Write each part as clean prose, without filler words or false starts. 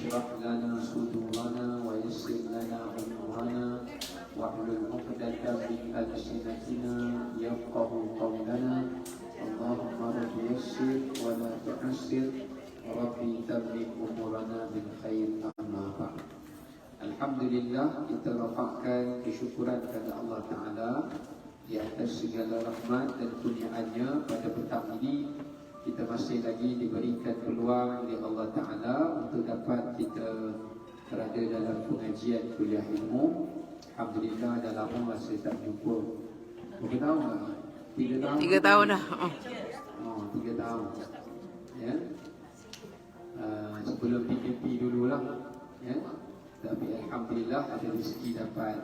اشرح لنا صدورنا ويسر لنا أمورنا واحلل عقدة من ألسنتنا يفقه قولنا اللهم رب يسر ولا تعسر ربي تملك أمورنا بالخير أما بعد. Alhamdulillah, kita rafakkan kesyukuran kepada Allah Ta'ala di atas segala rahmat dan kurniaannya. Pada petang ini kita masih lagi diberikan peluang oleh Allah Ta'ala untuk dapat kita berada dalam pengajian kuliah ilmu. Alhamdulillah, dah lama saya tak jumpa. Berapa tahun dah? 3 tahun? 3 tahun dah. 3 tahun. Ya. Sebelum PKP dululah. Ya. Tapi Alhamdulillah ada rezeki dapat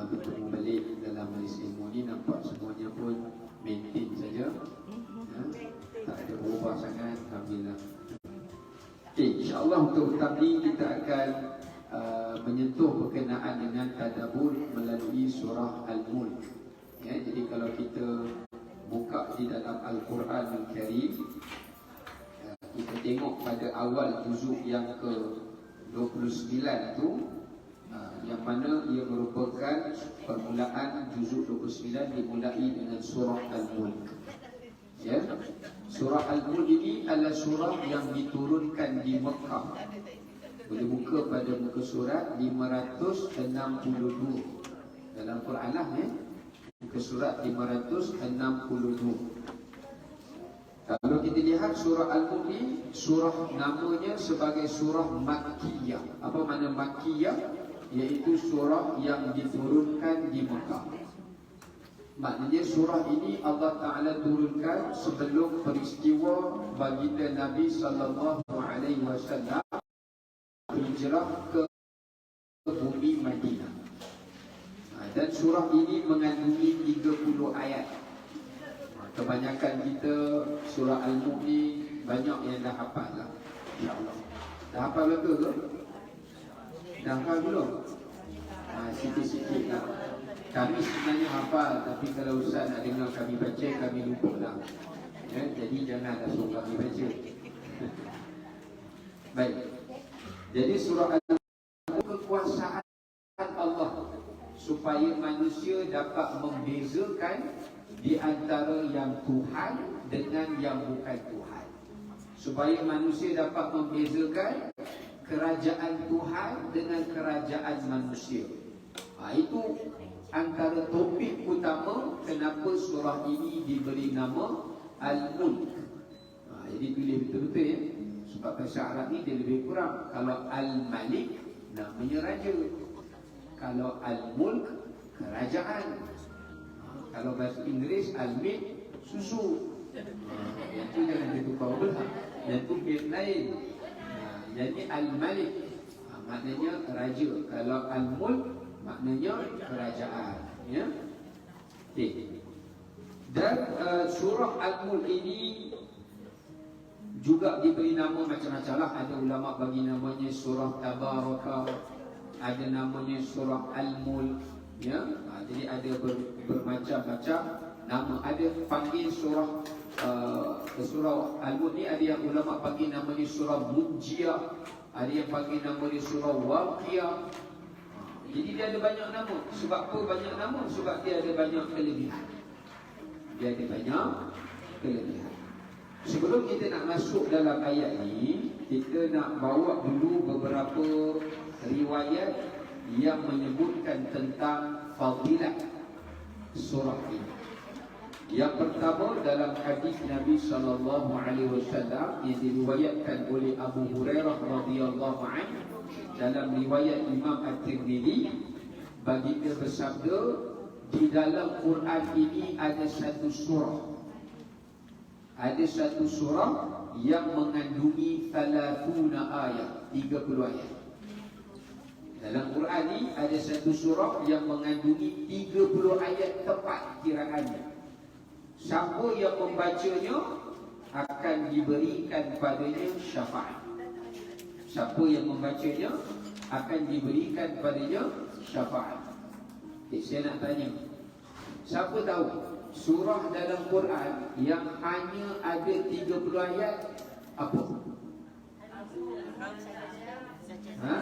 bertemu balik dalam majlis ilmu ni. Nampak semuanya pun maintain saja, ya, tak ada berubah sangat. Alhamdulillah. Okay, InsyaAllah untuk petang ni kita akan menyentuh berkenaan dengan tadabbur melalui surah Al-Mulk, ya. Jadi kalau kita buka di dalam Al-Quran Al-Karim, kita tengok pada awal juzuk yang ke 29 tu, yang mana ia merupakan permulaan juzuk 29 dimulai dengan surah Al-Mulk. Ya, surah Al-Mulk ini adalah surah yang diturunkan di Mekah. Boleh buka pada muka surat 562 dalam Quran lah, ya. Muka surat 562. Kalau kita lihat surah Al-Mulk ni, surah namanya sebagai surah Makkiyah. Apa makna Makkiyah? Iaitu surah yang diturunkan di Mekah. Maknanya surah ini Allah Ta'ala turunkan sebelum peristiwa baginda Nabi SAW hijrah ke bumi Madinah. Dan surah ini mengandungi 30 ayat. Kebanyakan kita surah Al-Mulk ni banyak yang dah hafal lah, insyaAllah. Dah hafal betul ke? Dah hafal belum? Sikit-sikit lah. Kami sebenarnya hafal, tapi kalau Ustaz nak dengar kami baca, kami lupa lah, ya, jadi janganlah suruh kami baca. Baik. Jadi surah Al-Mulk kekuasaan Allah supaya manusia dapat membezakan di antara yang Tuhan dengan yang bukan Tuhan, supaya manusia dapat membezakan kerajaan Tuhan dengan kerajaan manusia. Itu antara topik utama kenapa surah ini diberi nama Al-Mulk. Jadi pilih betul-betul, ya, sebab bahasa Arab ni dia lebih kurang. Kalau Al-Malik namanya raja, kalau Al-Mulk kerajaan. Kalau bahasa Inggeris Al-Milk susu. Yang tu jangan ditukar pula. Yang tu milk lain. Jadi Al-Malik maknanya raja. Kalau Al-Mulk maknanya kerajaan, ya. Okay. Dan surah Al-Mulk ini juga diberi nama macam-macam lah. Ada ulama bagi namanya surah Tabaraka, ada namanya surah Al-Mulk, ya. Jadi ada bermacam-macam nama. Ada panggil surah surah Al-Mulk ni, ada yang ulama panggil namanya surah Munjiyah, ada yang panggil namanya surah Waqiyah. Jadi dia ada banyak nama. Sebab apa banyak nama? Sebab dia ada banyak kelebihan. Dia ada banyak kelebihan. Sebelum kita nak masuk dalam ayat ni, kita nak bawa dulu beberapa riwayat yang menyebutkan tentang fadilat surah ini. Yang pertama dalam hadis Nabi SAW yang diriwayatkan oleh Abu Hurairah radhiyallahu anhu, dalam riwayat Imam At-Tirmidzi, baginda bersabda, di dalam Quran ini ada satu surah. Ada satu surah yang mengandungi 30 ayat, 30 ayat. Dalam Quran ini ada satu surah yang mengandungi 30 ayat tepat kiraannya. Siapa yang membacanya akan diberikan padanya syafaat. Siapa yang membacanya akan diberikan padanya syafaat. Saya nak tanya, siapa tahu surah dalam Quran yang hanya ada 30 ayat apa? Ha?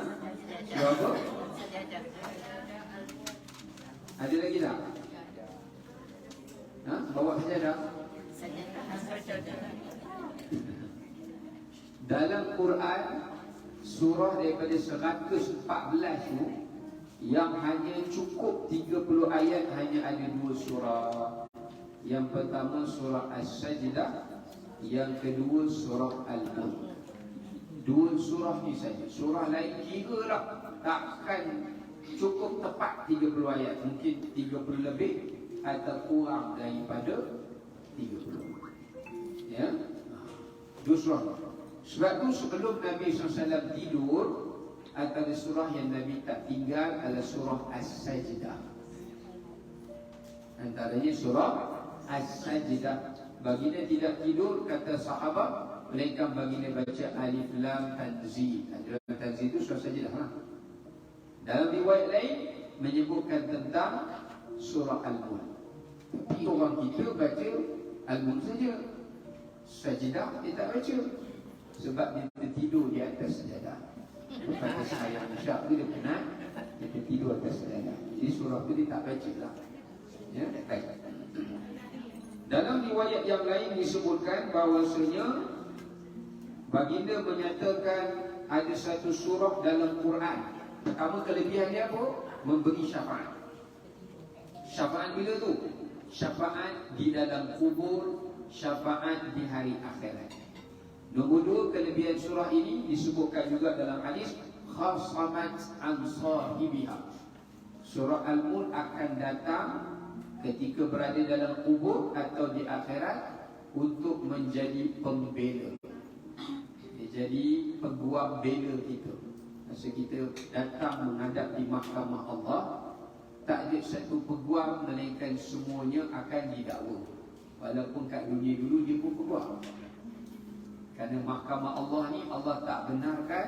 Surah apa? Ada lagi tak? Ha? Bawa sajadah. Dalam Quran, surah daripada 114 tu, yang hanya cukup 30 ayat, hanya ada 2 surah. Yang pertama surah As-Sajdah, yang kedua surah Al-Mulk. 2 surah ni saja. Surah lain kira lah takkan cukup tepat 30 ayat. Mungkin 30 lebih atau kurang daripada 30. Ya, 2 surah. Sebab tu sebelum Nabi SAW tidur, antara surah yang Nabi tak tinggal adalah surah As-Sajdah. Antaranya surah As-Sajdah. Baginda tidak tidur, kata sahabat, mereka baginda baca Alif Lam Tanzil. Alif Lam Tanzil itu surah Sajdah lah. Dalam riwayat lain menyebutkan tentang surah Al-Mulk. Tapi orang kita baca Al-Mulk saja, Sajdah dia tak baca. Sebab dia tertidur di atas sajadah. Kata sayang Syak tu dia penat, dia tertidur atas sajadah. Jadi surah tu dia tak baca lah. Ya, baik. Dalam riwayat yang lain disebutkan bahawasanya baginda menyatakan ada satu surah dalam Quran. Pertama kelebihan dia apa? Memberi syafaat. Syafaat bila tu? Syafaat di dalam kubur, syafaat di hari akhirat. Nombor 2, kelebihan surah ini disebutkan juga dalam hadis, khasamat an sahibiha. Surah Al-Mulk akan datang ketika berada dalam kubur atau di akhirat untuk menjadi pembela. Dia jadi peguam bela kita. Masa kita datang menghadap di mahkamah Allah, tak ada satu peguam melainkan semuanya akan didakwa. Walaupun kat dunia dulu dia pun peguam. Kerana mahkamah Allah ni, Allah tak benarkan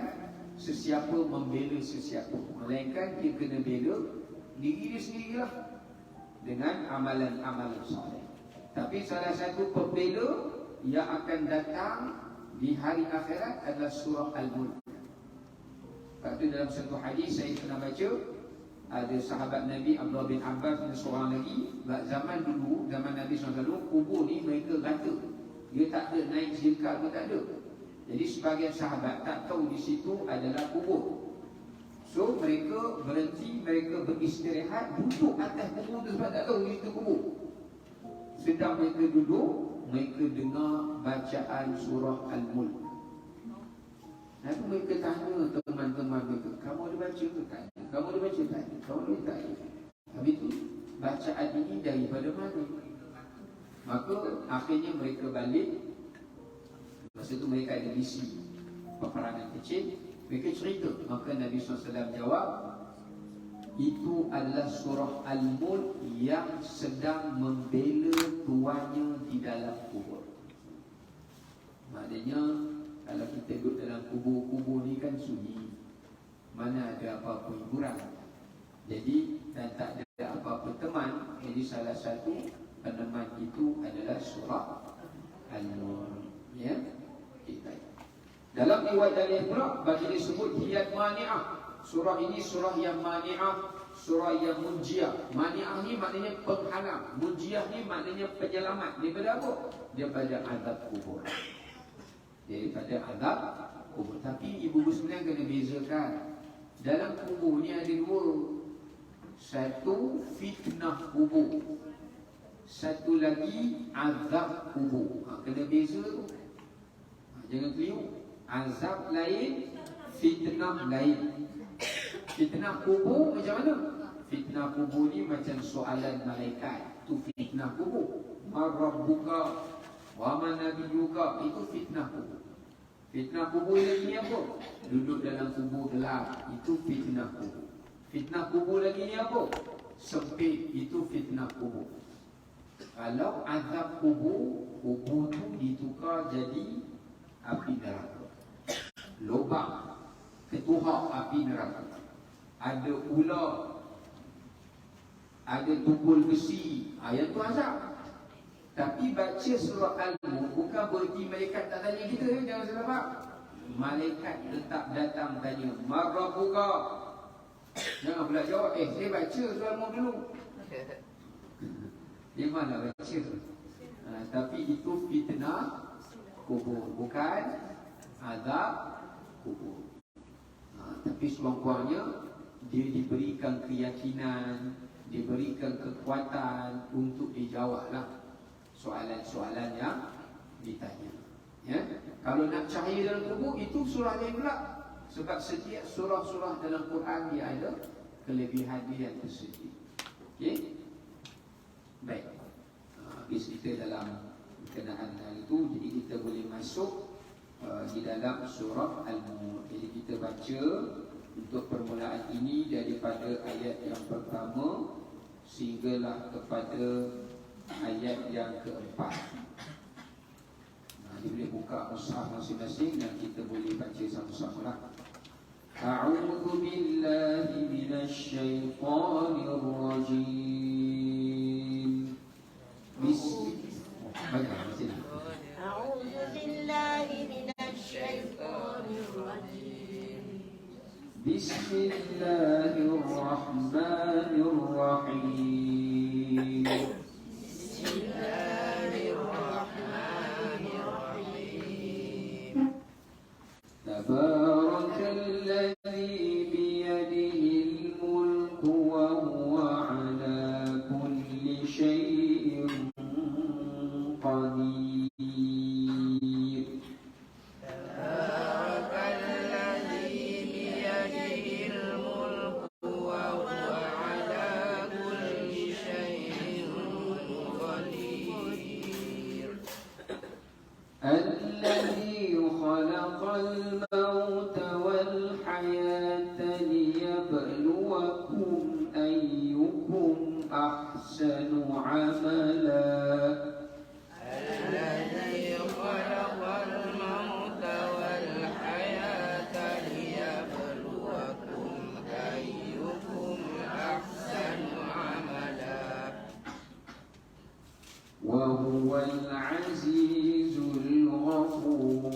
sesiapa membela sesiapa, melainkan dia kena bela diri dia sendirilah dengan amalan-amalan soleh. Tapi salah satu pembela yang akan datang di hari akhirat adalah surah Al-Mulk. Lepas tu dalam satu hadis saya pernah baca, ada sahabat Nabi Abdullah bin Abbas dan seorang lagi, zaman dulu, zaman Nabi SAW, kubur ni mereka rata. Dia tak ada naik zilkar pun tak ada. Jadi sebagian sahabat tak tahu di situ adalah kubur. So mereka berhenti, mereka beristirahat, duduk atas kubur tu sebab tak tahu di situ kubur. Sedang mereka duduk, mereka dengar bacaan surah Al-Mulk. Lalu mereka tanya teman-teman mereka, kamu ada baca ke tak? Kamu ada baca tak? Kamu ada tak? Habis tu bacaan ini daripada mana? Maka akhirnya mereka balik. Masa tu mereka ada misi peperangan kecil. Mereka cerita. Maka Nabi SAW jawab, itu adalah surah Al-Mulk yang sedang membela tuannya di dalam kubur. Maknanya kalau kita duduk dalam kubur-kubur ni kan sunyi, mana ada apa-apa hiburan. Jadi dan tak ada apa-apa teman. Jadi salah satu peneman itu adalah surah Al-Mulk. Ya, kita. Dalam riwayat dari Ibnu bagi disebut hiyat mani'ah. Surah ini surah yang mani'ah, surah yang munjiah. Mani'ah ni maknanya penghalang, munjiah ni maknanya penyelamat. Daripada apa? Daripada azab kubur. Daripada azab kubur. Tapi ibu-ibu sekalian kena bezakan. Dalam kubur ni ada 2. Satu fitnah kubur, satu lagi azab kubur. Kena beza tu. Jangan keliru. Azab lain, fitnah lain. Fitnah kubur macam mana? Fitnah kubur ni macam soalan malaikat. Itu fitnah kubur. Ma rabbuka wa ma nabiyuka. Itu fitnah kubur. Fitnah kubur lagi ni apa? Duduk dalam kubur gelap. Itu fitnah kubur. Fitnah kubur lagi ni apa? Sempit. Itu fitnah kubur. Kalau azab kubur, kubur tu ditukar jadi api neraka. Lubang ketuhak api neraka. Ada ular, ada tumpul besi. Yang tu azab. Tapi baca surah Al-Mulk bukan berarti malaikat tak tanya kita. Jangan salah faham. malaikat tetap datang tanya, "Marabbuka?" Jangan pula jawab, saya baca surah Al-Mulk dulu. Dia mana baca? Tapi itu fitnah kubur, bukan azab kubur. Tapi sekurang-kurangnya dia diberikan keyakinan, diberikan kekuatan untuk dijawablah soalan-soalan yang ditanya. Ya? Kalau nak cahaya dalam kubur, itu surah lain pula. Sebab setiap surah-surah dalam Quran dia ada kelebihan dia yang tersendiri. Okey? Baik. Habis kita dalam berkenaan hal itu, jadi kita boleh masuk di dalam surah Al-Mulk. Jadi kita baca untuk permulaan ini daripada ayat yang pertama sehinggalah kepada ayat yang keempat. Dia boleh buka mushaf masing-masing dan kita boleh baca sama-sama lah. A'udzu billahi minasy syaithanir rajim. Bismillahirrahmanirrahim. A'udzu billahi minasy syaithanir rajim. Bismillahirrahmanirrahim. Tabarakalladzi biyadihil mulku wa huwa ala kulli syai'in qadir. Tabarakalladzi biyadihil mulku wa huwa ala kulli syai'in qadir. الذي خلق الموت والحياة ليبلوكم أيكم أحسن عملا. الذي خلق الموت والحياة ليبلوكم أيكم أحسن عملا. وهو العزيز الغفور.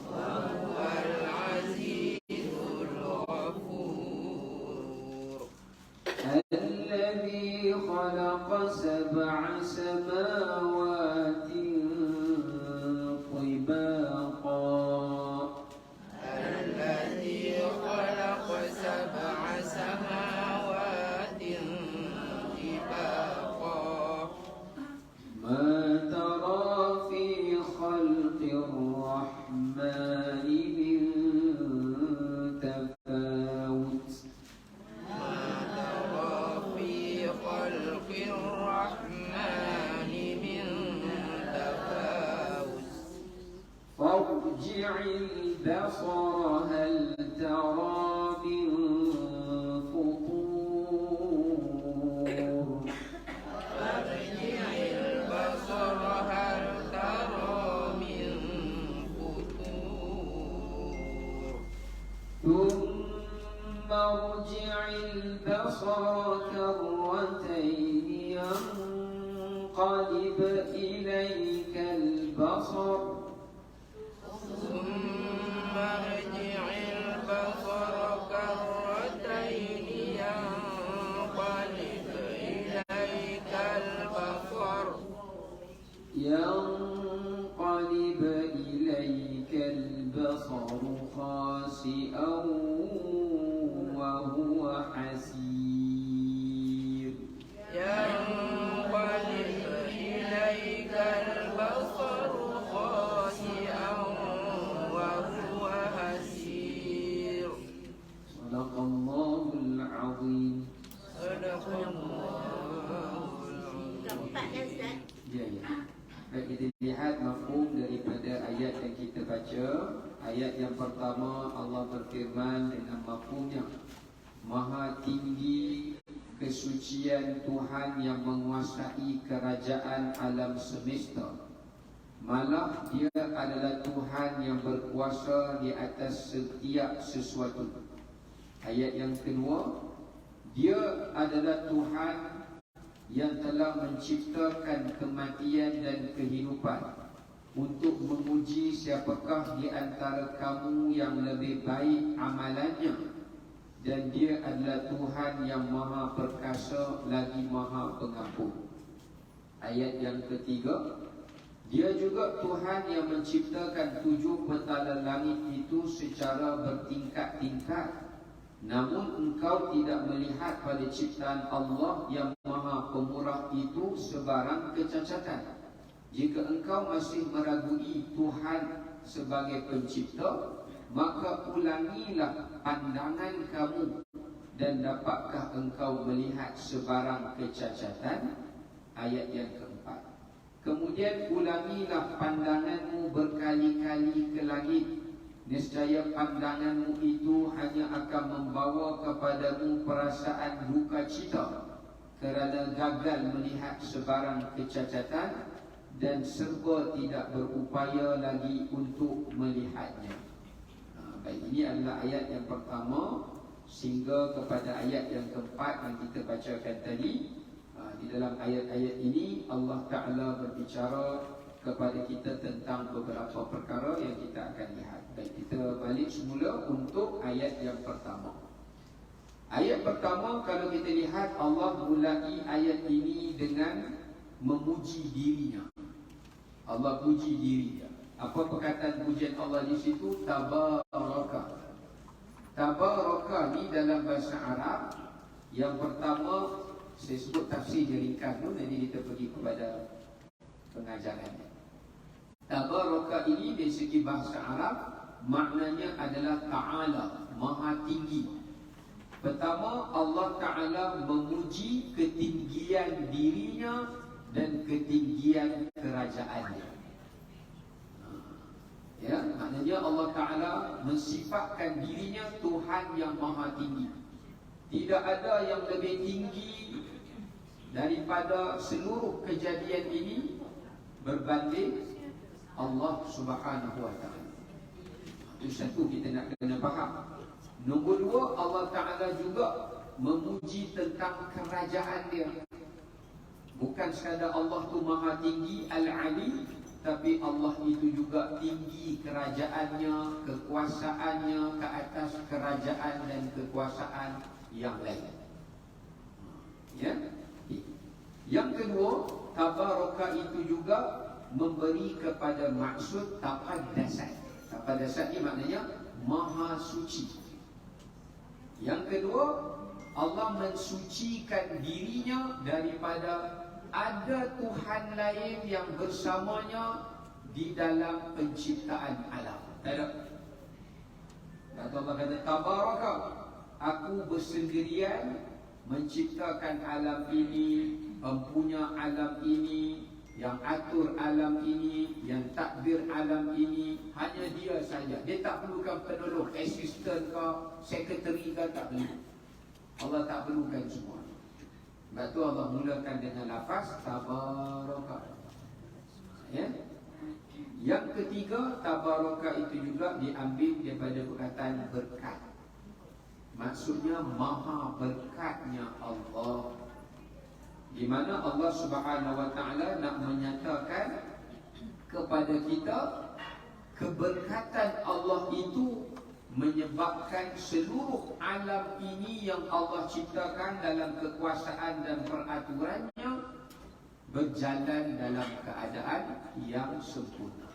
وهو العزيز الغفور. الذي خلق سبع سماوات طباقا. الذي خلق سبع سماوات طباقا. ما ترى في خلق الرحمن من تفاوت. ما ترى في خلق الرحمن من تفاوت. فارجع البصر هل ترى من فطور. فارجع البصر هل ترى من فطور. ثم ارجع البصر كرتين ينقلب إليك البصر. ثم ارجع البصر كرتين ينقلب إليك البصر. ينقلب إليك البصر خاسئا وهو حسير. ينقلب إليك البصر خاسئا وهو حسير. صدق الله العظيم. صدق الله العظيم. Ya, ya. Baik, kita lihat mafhum daripada ayat yang kita baca. Ayat yang pertama Allah berfirman dengan mafhumnya, Maha tinggi kesucian Tuhan yang menguasai kerajaan alam semesta. Malah dia adalah Tuhan yang berkuasa di atas setiap sesuatu. Ayat yang kedua, dia adalah Tuhan yang telah menciptakan kematian dan kehidupan untuk menguji siapakah di antara kamu yang lebih baik amalannya, dan Dia adalah Tuhan yang Maha Perkasa lagi Maha Pengampun. Ayat yang ketiga, Dia juga Tuhan yang menciptakan 7 petala langit itu secara bertingkat-tingkat. Namun engkau tidak melihat pada ciptaan Allah yang Maha Pemurah itu sebarang kecacatan. Jika engkau masih meragui Tuhan sebagai pencipta, maka ulangilah pandangan kamu, dan dapatkah engkau melihat sebarang kecacatan? Ayat yang keempat. Kemudian ulangilah pandanganmu berkali-kali ke langit. Nescaya pandanganmu itu hanya akan membawa kepadamu perasaan duka cita kerana gagal melihat sebarang kecacatan dan serba tidak berupaya lagi untuk melihatnya. Baik, ini adalah ayat yang pertama sehingga kepada ayat yang keempat yang kita bacakan tadi. Di dalam ayat-ayat ini Allah Ta'ala berbicara kepada kita tentang beberapa perkara yang kita akan lihat. Baik, kita balik semula untuk ayat yang pertama. Ayat pertama, kalau kita lihat, Allah mulai ayat ini dengan memuji dirinya. Allah puji dirinya. Apa perkataan pujian Allah di situ? Tabaraka. Tabaraka ni dalam bahasa Arab, yang pertama saya sebut tafsir ringkas tu, nanti kita pergi kepada pengajaran. Tabaraka ini dari segi bahasa Arab maknanya adalah Ta'ala, Maha Tinggi. Pertama, Allah Ta'ala memuji ketinggian dirinya dan ketinggian kerajaannya. Ya, maknanya Allah Ta'ala mensifatkan dirinya Tuhan yang Maha Tinggi. Tidak ada yang lebih tinggi daripada seluruh kejadian ini berbanding Allah Subhanahu Wa Ta'ala. Itu satu kita nak kena faham. Nombor dua, Allah Ta'ala juga memuji tentang kerajaan Dia. Bukan sekadar Allah tu Maha Tinggi, Al-Ali, tapi Allah itu juga tinggi kerajaannya, kekuasaannya ke atas kerajaan dan kekuasaan yang lain. Ya. Yang kedua, tabaraka itu juga memberi kepada maksud taqaddasat. Taqaddasat ini maknanya Maha Suci. Yang kedua, Allah mensucikan dirinya daripada ada Tuhan lain yang bersamanya di dalam penciptaan alam. Tak ada. Kata Allah kata tabaraka, aku bersendirian menciptakan alam ini, mempunyai alam ini, yang atur alam ini, yang takbir alam ini, hanya Dia saja. Dia tak perlukan penolong, asisten ke, sekretari ke, tak perlu. Allah tak perlukan semua. Sebab tu Allah mulakan dengan lafaz tabaraka. Ya. Yang ketiga, tabaraka itu juga diambil daripada perkataan berkat. Maksudnya maha berkatnya Allah, di mana Allah Subhanahu Wa Ta'ala nak menyatakan kepada kita keberkatan Allah itu menyebabkan seluruh alam ini yang Allah ciptakan dalam kekuasaan dan peraturannya berjalan dalam keadaan yang sempurna.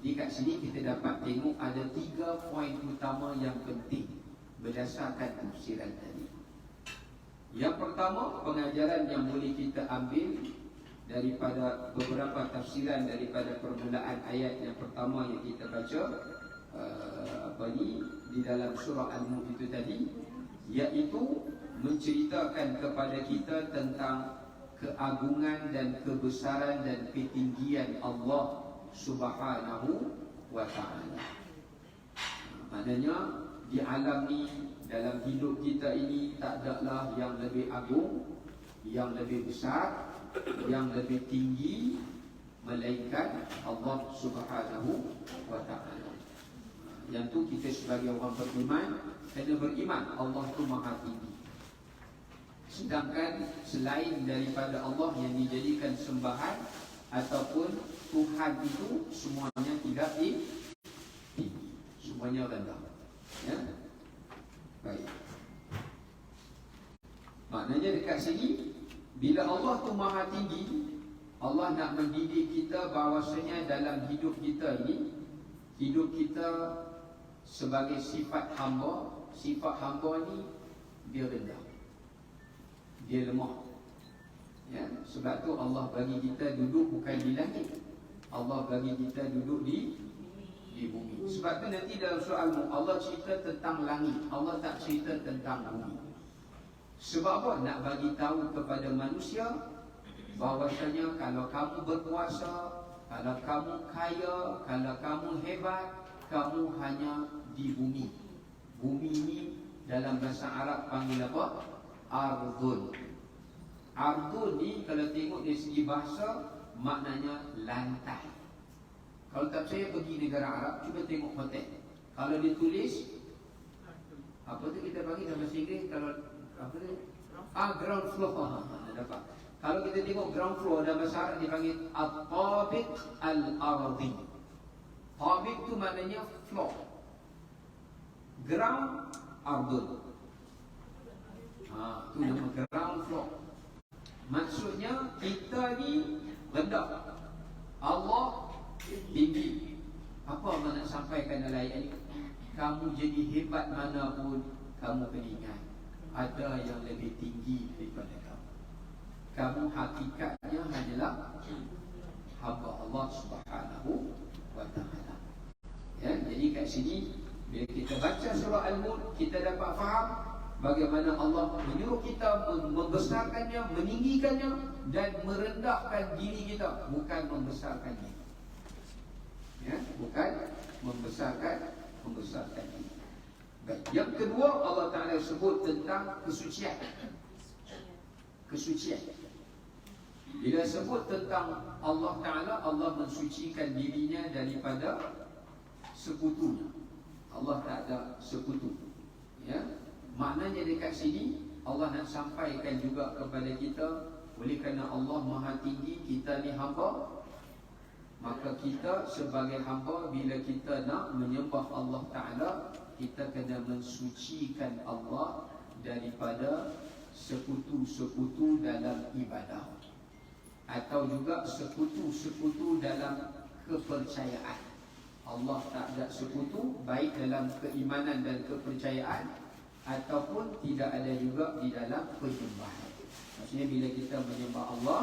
Jadi kat sini kita dapat tengok ada 3 poin utama yang penting berdasarkan tafsiran tadi. Yang pertama, pengajaran yang boleh kita ambil daripada beberapa tafsiran daripada permulaan ayat yang pertama yang kita baca di dalam surah Al-Mulk itu tadi, iaitu menceritakan kepada kita tentang keagungan dan kebesaran dan ketinggian Allah Subhanahu Wa Ta'ala. Maknanya di alam ni, dalam hidup kita ini, tak adalah yang lebih agung, yang lebih besar, yang lebih tinggi melainkan Allah Subhanahu Wa Ta'ala. Yang tu kita sebagai orang beriman kena beriman Allah tu maha tinggi. Sedangkan selain daripada Allah yang dijadikan sembahan ataupun Tuhan itu semuanya tidak tinggi, semuanya rendah. Ya, baik. Maknanya dekat sini, bila Allah tu maha tinggi, Allah nak mendidik kita bahawasanya dalam hidup kita ini, hidup kita sebagai sifat hamba ni dia rendah, dia lemah. Ya, sebab tu Allah bagi kita duduk bukan di langit, Allah bagi kita duduk di bumi. Sebab tu nanti dalam surah Al-Mulk Allah cerita tentang langit, Allah tak cerita tentang bumi. Sebab apa? Nak bagi tahu kepada manusia bahawasanya kalau kamu berkuasa, kalau kamu kaya, kalau kamu hebat, kamu hanya di bumi. Bumi ini dalam bahasa Arab panggil apa? Ardun. Ardun ni kalau tengok dari segi bahasa maknanya lantai. Kalau tak percaya pergi negara Arab, cuba tengok hotel. Kalau ditulis apa tu kita panggil dalam bahasa Inggeris, kalau apa tu? Ground floor. Dapat. Kalau kita tengok ground floor dalam bahasa Arab dipanggil at-tabiq al-ardi. Tabiq tu maknanya floor. Ground ardun. Tu nama ground floor. Maksudnya kita ni rendah, Allah tinggi. Apa Allah nak sampaikan dalam ayat ini? Kamu jadi hebat mana pun, kamu kena ingat ada yang lebih tinggi daripada kamu. Kamu hakikatnya hanyalah hamba Allah Subhanahu wa ta'ala. Ya, jadi kat sini bila kita baca surah Al-Mulk, kita dapat faham bagaimana Allah menyuruh kita membesarkannya, meninggikannya dan merendahkan diri kita, bukan membesarkannya. Ya, bukan membesarkan diri. Baik. Yang kedua, Allah Ta'ala sebut tentang kesucian. Kesucian. Bila sebut tentang Allah Ta'ala, Allah mensucikan dirinya daripada sekutunya. Allah tak ada sekutu. Ya, maknanya dekat sini Allah nak sampaikan juga kepada kita, oleh kerana Allah Maha Tinggi, kita ni hamba, maka kita sebagai hamba bila kita nak menyembah Allah Ta'ala, kita kena mensucikan Allah daripada sekutu-sekutu dalam ibadah, atau juga sekutu-sekutu dalam kepercayaan. Allah tak ada sekutu, baik dalam keimanan dan kepercayaan, ataupun tidak ada juga di dalam penyembahan. Maksudnya bila kita menyembah Allah,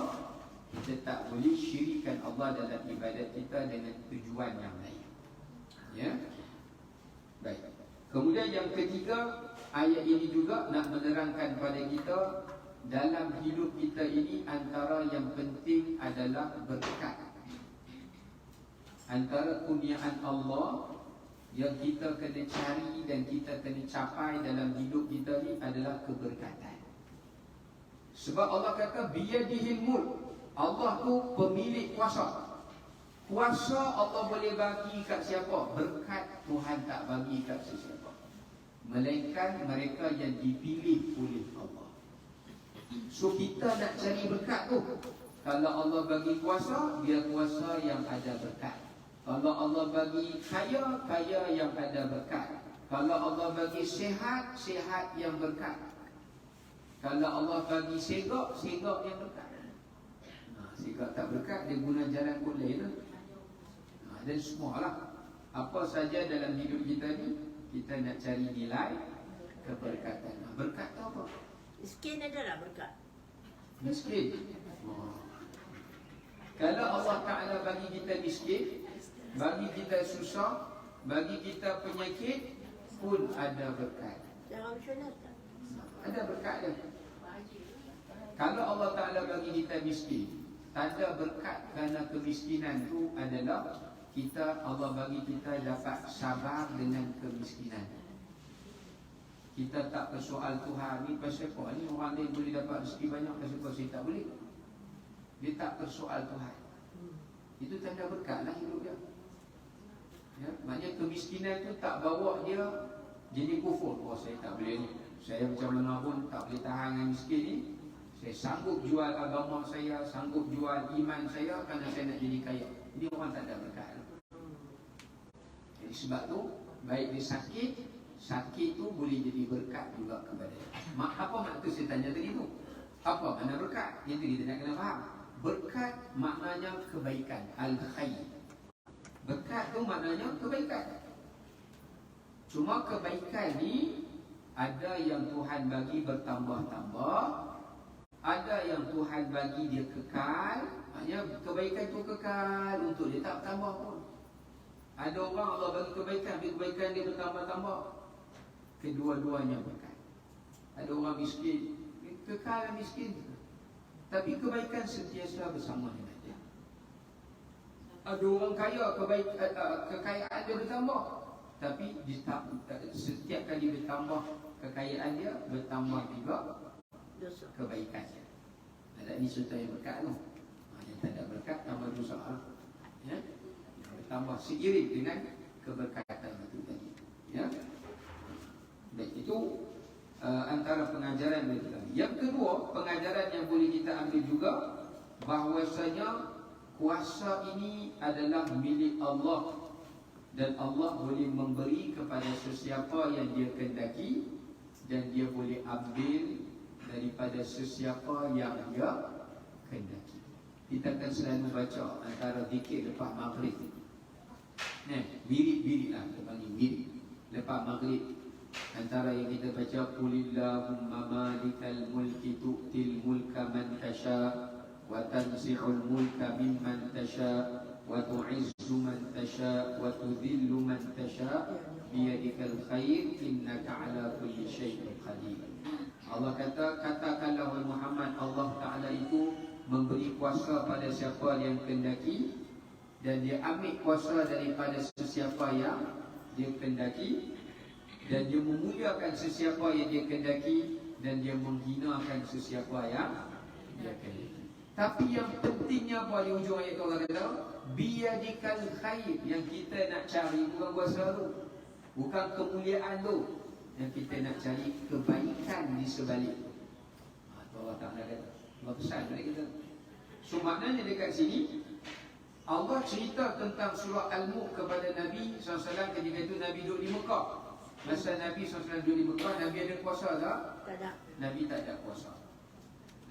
kita tak boleh syirikkan Allah dalam ibadat kita dengan tujuan yang lain. Ya, baik. Kemudian yang ketiga, ayat ini juga nak menerangkan pada kita, dalam hidup kita ini antara yang penting adalah berkat. Antara kurniaan Allah yang kita kena cari dan kita kena capai dalam hidup kita ni adalah keberkatan. Sebab Allah kata biyadihil mulk, Allah tu pemilik kuasa. Kuasa Allah boleh bagi kat siapa? Berkat Tuhan tak bagi kat sesiapa, melainkan mereka yang dipilih oleh Allah. So kita nak cari berkat tu, kalau Allah bagi kuasa, dia kuasa yang ada berkat. Kalau Allah bagi kaya, kaya yang ada berkat. Kalau Allah bagi sihat, sihat yang berkat. Kalau Allah bagi segak, segak yang berkat. Segak tak berkat, dia guna jalan kot lain lah. Dan semualah, apa saja dalam hidup kita ni, kita nak cari nilai keberkatan. Berkat tu apa? Miskin adalah berkat. Miskin. Kalau Allah Ta'ala bagi kita miskin, bagi kita susah, bagi kita penyakit, pun ada berkat. Jangan macam tak? Ada berkat dia. Kalau Allah Ta'ala bagi kita miskin, tanda berkat kerana kemiskinan tu adalah kita, Allah bagi kita dapat sabar dengan kemiskinan. Kita tak persoal Tuhan ni pasal apa, ni orang lain boleh dapat rezeki banyak, pasal apa saya tak boleh. Dia tak persoal Tuhan. Itu tanda berkat lah hidup dia. Ya, maknanya kemiskinan tu tak bawa dia jadi kufur. Oh, saya tak boleh ni, saya macam mana pun tak boleh tahan dengan miskin ni. Saya sanggup jual agama saya, sanggup jual iman saya kerana saya nak jadi kaya. Ini orang tak ada berkat. Jadi sebab tu, baik dia sakit, sakit tu boleh jadi berkat juga kepada dia. Apa maksud saya tanya tadi tu? Apa makna berkat? Itu kita nak kena faham. Berkat maknanya kebaikan, al-khair. Berkat tu maknanya kebaikan. Cuma kebaikan ni ada yang Tuhan bagi bertambah-tambah, ada yang Tuhan bagi dia kekal. Maknanya kebaikan tu kekal untuk dia, tak bertambah pun. Ada orang Allah bagi kebaikan, tapi kebaikan dia bertambah-tambah. Kedua-duanya berkat. Ada orang miskin, kekal miskin, tapi kebaikan sentiasa bersama dengan dia. Ada orang kaya, kekayaan dia bertambah, tapi setiap kali bertambah kekayaan dia, bertambah juga kebaikan dia. Ada ni contoh yang berkat tu. Yang tak ada berkat tambah dosa. Ya? Bertambah seiring dengan keberkatan itu tadi. Ya? Baik, itu antara pengajaran yang kita ambil. Yang kedua, pengajaran yang boleh kita ambil juga, bahwasanya kuasa ini adalah milik Allah, dan Allah boleh memberi kepada sesiapa yang dia kehendaki, dan dia boleh ambil daripada sesiapa yang dia kehendaki. Kita akan selalu baca antara zikir lepas maghrib. Birit-birit lah, kita panggil birit lepas maghrib. Antara yang kita baca, Qulillahumma malikal mulki tu'til mulka man tasha, wa tanzi'ul mulka mimman tasha, wa tu'izzu man tasha, wa tudhillu man tasha, biyadikal khair, innaka ala kulli syai'in qadir. Allah kata, katakanlah wahai Muhammad, Allah Ta'ala itu memberi kuasa pada siapa yang kehendaki, dan dia ambil kuasa daripada sesiapa yang dia kehendaki, dan dia memuliakan sesiapa yang dia kehendaki, dan dia menghinakan sesiapa yang dia kehendaki. Tapi yang pentingnya apa di ujung ayat Allah kata, biyadikal khair. Yang kita nak cari bukan kuasa tu, bukan kemuliaan tu. Yang kita nak cari kebaikan di sebalik tu. Allah Ta'ala kata, Allah pesan kepada kita. So maknanya dekat sini Allah cerita tentang surah Al-Mulk kepada Nabi SAW ketika itu Nabi duduk di Mekah. Masa Nabi SAW duduk di Mekah, Nabi ada kuasa tak? Tak ada. Nabi tak ada kuasa.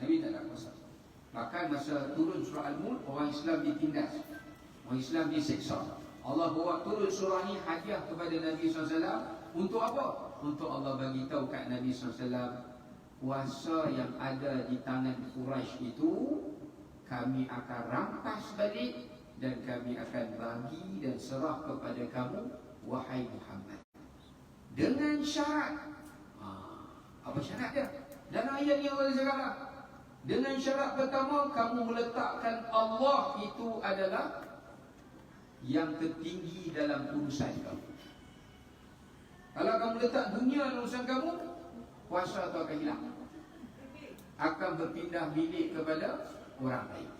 Nabi tak ada kuasa. Bahkan masa turun surah Al-Mulk, orang Islam ditindas, orang Islam diseksa. Allah bawa turun surah ni hadiah kepada Nabi SAW. Untuk apa? Untuk Allah bagi tahu kat Nabi SAW, kuasa yang ada di tangan Quraisy itu kami akan rampas balik, dan kami akan bagi dan serah kepada kamu, wahai Muhammad, dengan syarat. Apa syarat dia? Dan ayat yang Allah cakap, dengan syarat pertama, kamu meletakkan Allah itu adalah yang tertinggi dalam urusan kamu. Kalau kamu letak dunia dalam urusan kamu, kuasa itu akan hilang, akan berpindah milik kepada orang lain.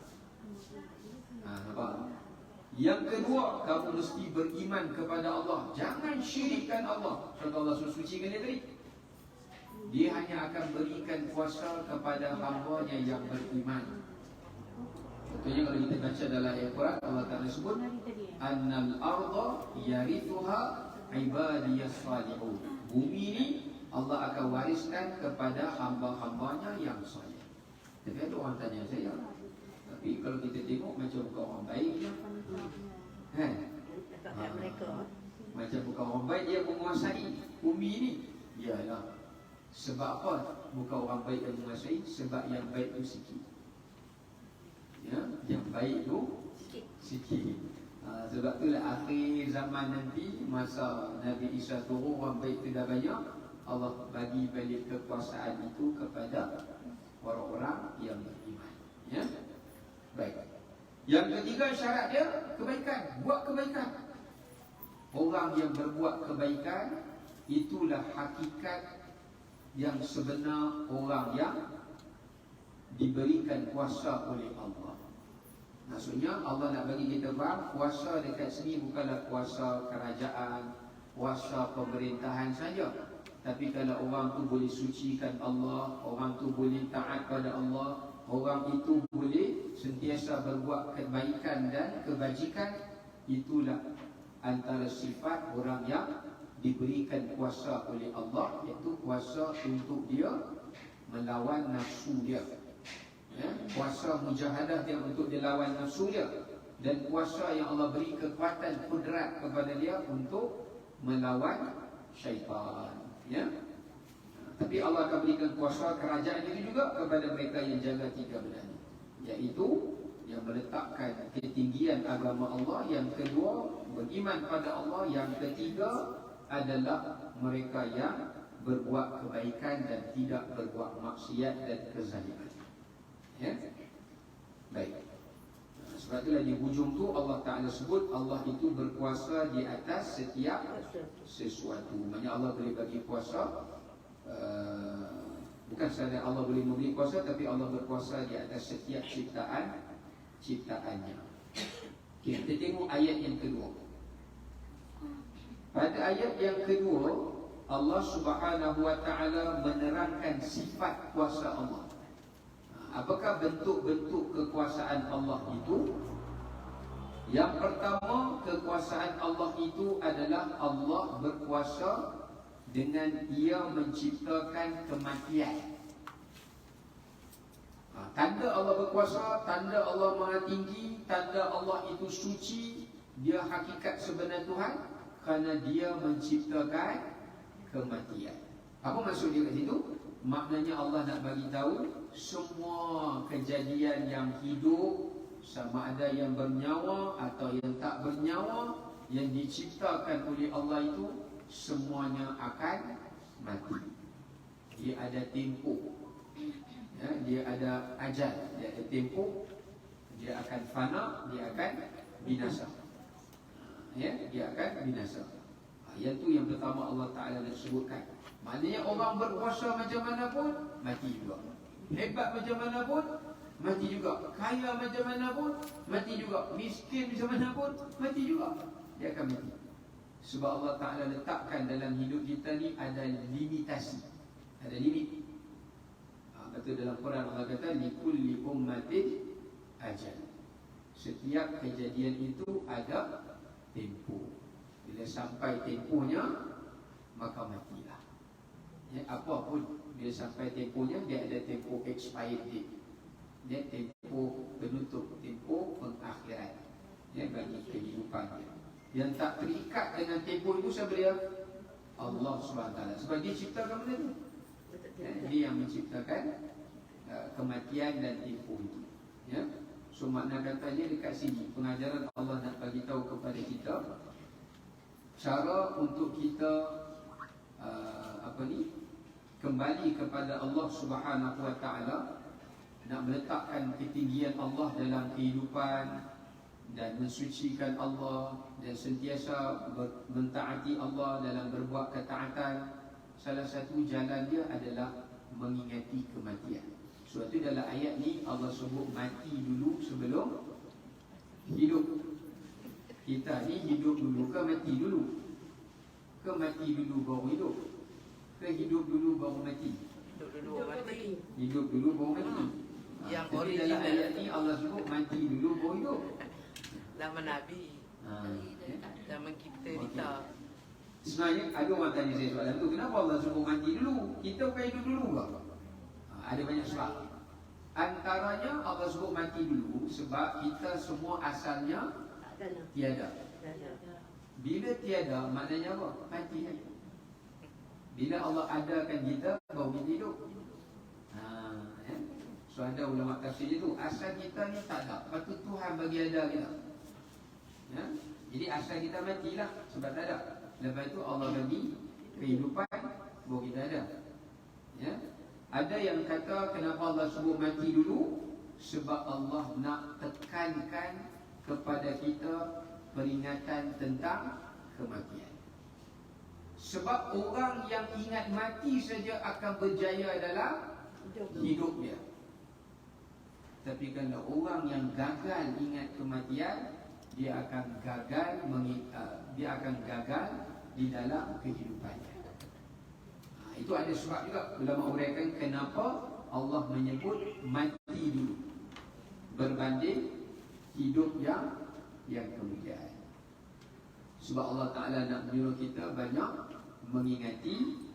Nampak? Yang kedua, kamu mesti beriman kepada Allah. Jangan syirikkan Allah. Sebab Allah sucikan dia tadi. Dia hanya akan berikan kuasa kepada hamba-Nya yang beriman. Contohnya kalau kita baca dalam ayat Quran, Allah Ta'ala sebut, Annal arda yarithuha ibadiyas salihun. Bumi ini Allah akan wariskan kepada hamba-hambanya yang salih. Tapi ada orang tanya saya, tapi kalau kita tengok macam bukan orang baik, kan? Macam bukan orang baik, dia menguasai bumi ini. Yalah, sebab apa bukan orang baik yang menguasai? Sebab yang baik itu sikit. Ya, yang baik itu sikit. Sebab itulah akhir zaman nanti, masa Nabi Isa turun, orang baik itu dah banyak, Allah bagi balik kekuasaan itu kepada orang-orang yang beriman. Ya, baik. Yang ketiga syarat dia kebaikan. Buat kebaikan. Orang yang berbuat kebaikan, itulah hakikat yang sebenar orang yang diberikan kuasa oleh Allah. Maksudnya Allah nak bagi kita faham, kuasa dekat sini bukanlah kuasa kerajaan, kuasa pemerintahan saja. Tapi kalau orang tu boleh sucikan Allah, orang tu boleh taat pada Allah, orang itu boleh sentiasa berbuat kebaikan dan kebajikan, itulah antara sifat orang yang diberikan kuasa oleh Allah, iaitu kuasa untuk dia melawan nafsu dia, kuasa mujahadah dia untuk dia lawan nafsu dia, dan kuasa yang Allah beri kekuatan kudrat kepada dia untuk melawan syaitan, Tapi Allah akan berikan kuasa kerajaan itu juga kepada mereka yang jaga 3 benda ini, iaitu yang meletakkan ketinggian agama Allah, yang kedua beriman pada Allah, yang ketiga adalah mereka yang berbuat kebaikan dan tidak berbuat maksiat dan kezaliman. Baik. Sebab itulah di hujung tu Allah Ta'ala sebut Allah itu berkuasa di atas setiap sesuatu. Maksudnya Allah boleh bagi kuasa, bukan sahaja Allah boleh memberi kuasa, tapi Allah berkuasa di atas setiap ciptaannya. Kita tengok ayat yang kedua. Pada ayat yang kedua, Allah Subhanahu Wa Ta'ala menerangkan sifat kuasa Allah. Apakah bentuk-bentuk kekuasaan Allah itu? Yang pertama, kekuasaan Allah itu adalah Allah berkuasa dengan Ia menciptakan kematian. Tanda Allah berkuasa, tanda Allah Maha Tinggi, tanda Allah itu suci, Dia hakikat sebenar Tuhan, kerana Dia menciptakan kematian. Apa maksud dia kat situ? Maknanya Allah nak bagi tahu semua kejadian yang hidup, sama ada yang bernyawa atau yang tak bernyawa, yang diciptakan oleh Allah itu semuanya akan mati. Dia ada tempoh, dia ada ajal, dia ada tempoh, dia akan fana, dia akan binasa. Dia akan binasa. Yang tu yang pertama Allah Ta'ala nak sebutkan. Maknanya orang berkuasa macam mana pun mati juga, hebat macam mana pun mati juga, kaya macam mana pun mati juga, miskin macam mana pun mati juga, dia akan mati. Sebab Allah Ta'ala letakkan dalam hidup kita ni ada limitasi, ada limit. Betul dalam Quran Allah kata likulli ummatin ajal. Setiap kejadian itu ada tempoh. Bila sampai tempohnya maka matilah. Apa pun bila sampai tempohnya, dia ada tempoh expired date, dia tempoh penutup, tempoh pengakhiran, bagi kehidupan dia. Yang tak terikat dengan tempoh itu siapa dia? Allah SWT. Sebab dia ciptakan benda itu. Dia yang menciptakan kematian dan tempoh itu. So makna katanya dekat sini pengajaran Allah nak bagi tahu kepada kita cara untuk kita kembali kepada Allah Subhanahu Wa Taala, nak meletakkan ketinggian Allah dalam kehidupan dan mensucikan Allah dan sentiasa mentaati Allah dalam berbuat ketaatan. Salah satu jalan dia adalah mengingati kematian. Sebab itu dalam ayat ni Allah sebut mati dulu sebelum hidup. Kita ni hidup dulu ke mati dulu? Ke mati dulu baru hidup? Ke hidup dulu baru mati? Hidup dulu baru mati. Hidup dulu baru mati. Yang Jadi original. dalam ayat ni Allah sebut mati dulu baru hidup. Zaman Nabi, zaman kita kita. Sebenarnya ada orang tanya saya soalan tu, kenapa Allah sebut mati dulu? Kita bukan hidup dulu ke? Ada banyak sebab. Antaranya Allah sebut mati dulu sebab kita semua asalnya tiada. Bila tiada maknanya apa? Mati kan? Bila Allah adakan kita baru kita hidup. So ada ulama tafsir itu, asal kita ni tak ada, lepas tu Tuhan bagi ada kita. Jadi asal kita matilah sebab tak ada. Lepas tu Allah bagi kehidupan baru kita ada. Ada yang kata kenapa Allah sebut mati dulu? Sebab Allah nak tekankan kepada kita peringatan tentang kematian. Sebab orang yang ingat mati saja akan berjaya dalam hidup dia. Tapi kalau orang yang gagal ingat kematian, dia akan gagal di dalam kehidupannya. Itu ada sebab juga ulama uraikan kenapa Allah menyebut mati dulu berbanding hidup yang kemudian. Sebab Allah Ta'ala nak menyuruh kita banyak mengingati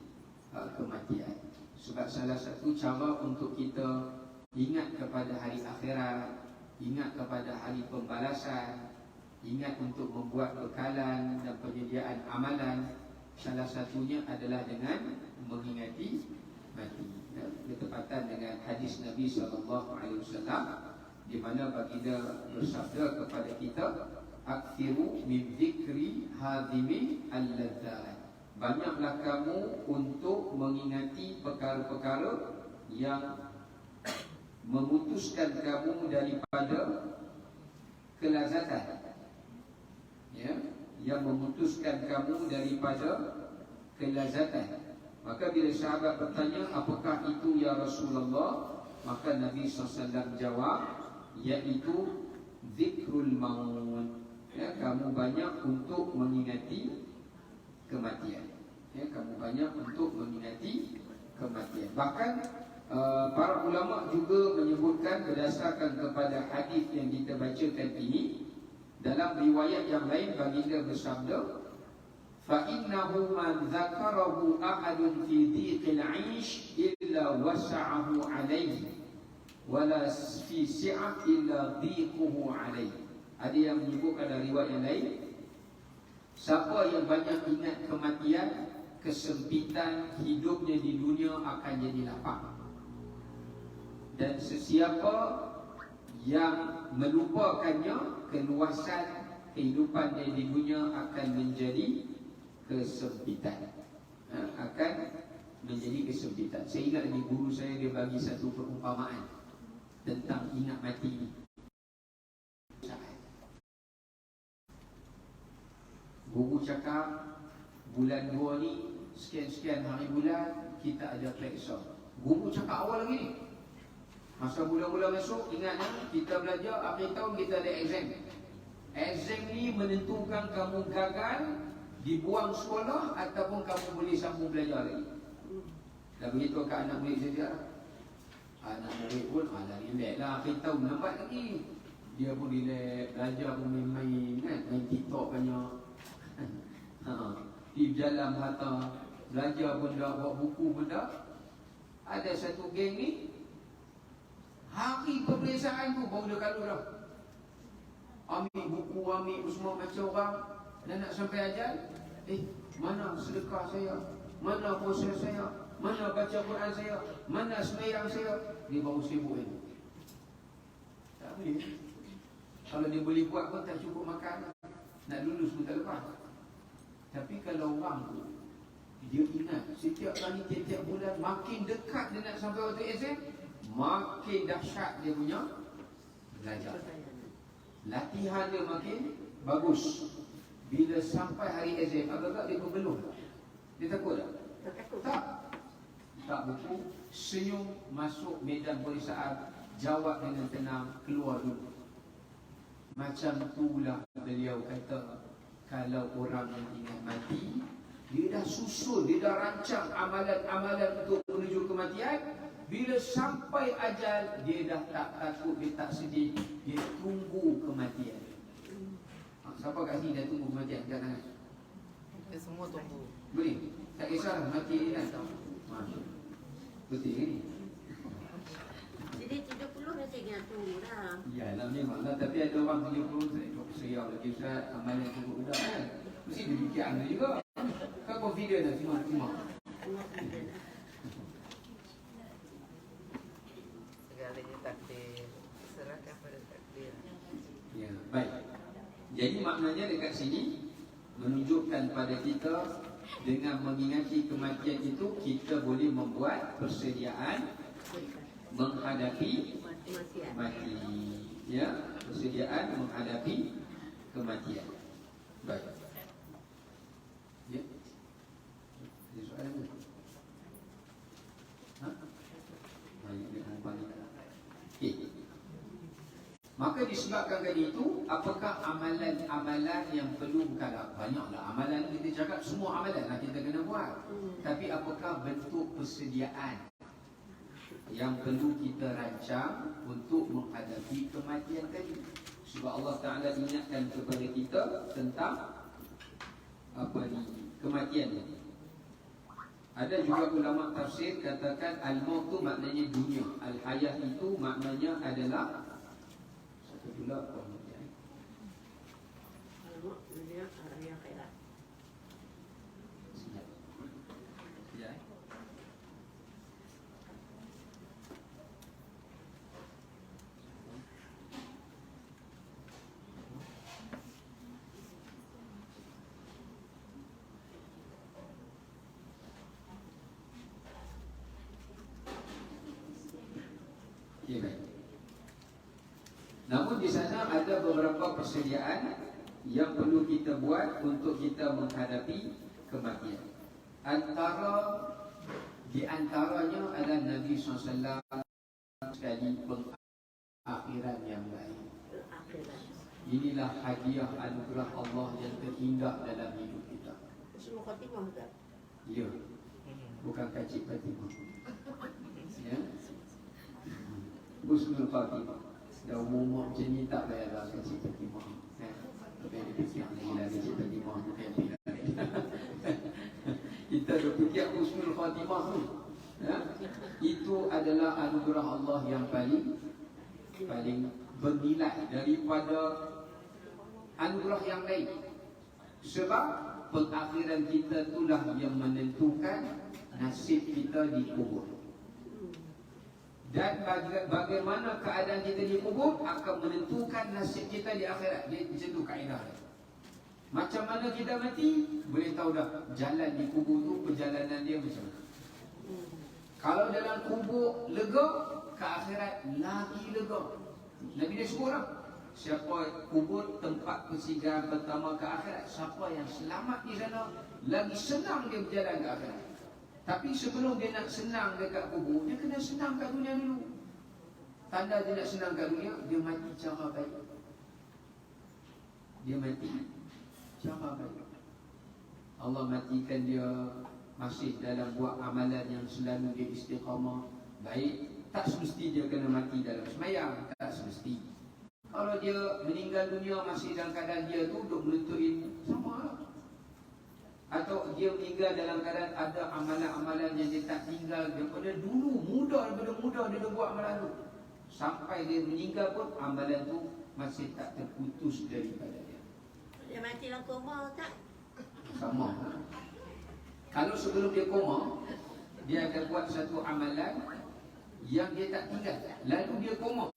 kematian. Sebab salah satu cara untuk kita ingat kepada hari akhirat, ingat kepada hari pembalasan, ingat untuk membuat bekalan dan penyediaan amalan, salah satunya adalah dengan mengingati mati. Bertepatan dengan hadis Nabi SAW, di mana baginda bersabda kepada kita, "Aktsiru min dzikri hadimi al-ladzat." Banyaklah kamu untuk mengingati perkara-perkara yang memutuskan kamu daripada kelazatan, ya, yang memutuskan kamu daripada kelazatan. Maka bila sahabat bertanya, apakah itu ya Rasulullah? Maka Nabi SAW jawab, iaitu zikrul maut. Ya, kamu banyak untuk mengingati kematian. Ya, kamu banyak untuk mengingati kematian. Bahkan para ulama juga menyebutkan berdasarkan kepada hadis yang kita bacakan ini, dalam riwayat yang lain baginda bersabda, fa innahu man dzakarahu ahadun fi dhiqil 'aish illa wasa'ahu 'alayhi wala fi si'ah illa dhiquhu 'alayhi. Ada yang menyebutkan dalam riwayat yang lain, siapa yang banyak ingat kematian, kesempitan hidupnya di dunia akan jadi lapang. Dan sesiapa yang melupakannya, keluasan kehidupannya di dunia akan menjadi kesempitan. Akan menjadi kesempitan. Saya ingat lagi guru saya, dia bagi satu perumpamaan tentang ingat mati ini. Guru cakap, bulan 2 ni, sekian-sekian hari bulan, kita ada periksa. Guru cakap awal lagi ni, masa bulan-bulan masuk, ingatnya kita belajar, akhir tahun kita ada exam. Exam ni menentukan kamu gagal, dibuang sekolah, ataupun kamu boleh sambung belajar lagi. Dan begitu ke anak murid saja. Anak murid pun, relax lah, akhir tahun lambat lagi. Dia pun relax, belajar pun main-main kan, main TikTok banyak. Di dalam harta, belajar pun dah, buat buku pun dah. Ada satu geng ni, hari peperiksaan tu baru dia kalau dah ambil buku, ambil semua macam orang. Dan nak sampai ajal, mana sedekah saya, mana puasa saya, mana baca Quran saya, mana sembahyang saya. Dia baru sibuk ni. Tak boleh. Kalau dia boleh buat pun tak cukup makan, nak lulus pun tak lepas. Tapi kalau orang tu, dia ingat setiap kali, tiap-tiap bulan, makin dekat dia nak sampai waktu exam, makin dahsyat dia punya belajar. Latihan dia makin bagus. Bila sampai hari exam, agak-agak dia berbeluh. Dia takut tak? Tak takut. Tak. Tak buku, senyum, masuk medan peperiksaan, jawab dengan tenang, keluar dulu. Macam itulah beliau kata, kalau orang yang ingat mati, dia dah susun, dia dah rancang amalan-amalan untuk menuju kematian. Bila sampai ajal, dia dah tak takut, dia tak sedih, dia tunggu kematian. Siapa kat sini dah tunggu kematian? Angkat tangan. Kita semua tunggu. Boleh? Tak kisahlah mati ni kan? Betul ni? Jadi 30 dah saya kena tunggu dah. Ya, lah memanglah. Tapi ada orang 30, saya lagi Ustaz, amalan tunggu budak kan? Mesti dia fikir anda juga. Kan confident dah terima. Segalanya takdir, serahkan pada takdir. Ya, baik. Jadi maknanya dekat sini menunjukkan pada kita, dengan mengingati kematian itu, kita boleh membuat persediaan menghadapi mati. Ya, persediaan menghadapi kematian. Baik. Ya. Ada soalan ke? Banyak dia umpan ni. Okey. Maka disebabkan tadi itu, apakah amalan-amalan yang perlu? Bukanlah banyaklah amalan kita cakap, semua amalan lah kita kena buat. Tapi apakah bentuk persediaan yang perlu kita rancang untuk menghadapi kematian tadi. Sebab Allah Ta'ala ingatkan kepada kita tentang kematian ini. Ada juga ulama tafsir katakan al-maut itu maknanya dunia, al-hayat itu maknanya adalah satu pula kematian. Alamak, dunia yang akhirat. Ya. Okay, baik. Namun di sana ada beberapa persediaan yang perlu kita buat untuk kita menghadapi kematian. Di antaranya adalah Nabi SAW sekali pengakhiran yang baik. Akhirat. Inilah hadiah anugerah Allah yang terindah dalam hidup kita. Semua khatimah tak? Ya, bukan kacik Fatimah. Ya, Husnul Khatimah. Dah umur macam ni tak payahlah kacik Fatimah. Tapi dia fikir lagi kacik Fatimah tu happy lah. Kita dah fikir Husnul Khatimah tu. Ya? Itu adalah anugerah Allah yang paling bernilai daripada anugerah yang lain. Sebab pengakhiran kita itulah yang menentukan nasib kita di kubur. Dan bagaimana keadaan kita di kubur akan menentukan nasib kita di akhirat. Dia macam tu kaedah. Macam mana kita mati, boleh tahu dah jalan di kubur tu perjalanan dia macam mana. Kalau dalam kubur lega, ke akhirat lagi lega. Nabi dia sebut lah, siapa kubur tempat persinggahan pertama ke akhirat, siapa yang selamat di sana, lagi senang dia berjalan ke akhirat. Tapi sebelum dia nak senang dekat kubur, dia kena senang kat dunia dulu. Tanda dia nak senang kat dunia, dia mati cara baik. Dia mati cara baik. Allah matikan dia masih dalam buat amalan yang selalu dia istiqamah baik. Tak semesti dia kena mati dalam semayang, tak semesti. Kalau dia meninggal dunia masih dalam keadaan dia tu duduk melunturin, sama lah. Atau dia meninggal dalam keadaan ada amalan-amalan yang dia tak tinggal daripada dulu, daripada muda dia dah buat amalan tu. Sampai dia meninggal pun amalan tu masih tak terputus daripada dia. Dia mati dalam koma tak? Sama. Kalau sebelum dia koma, dia akan buat satu amalan yang dia tak tinggal, lalu dia koma.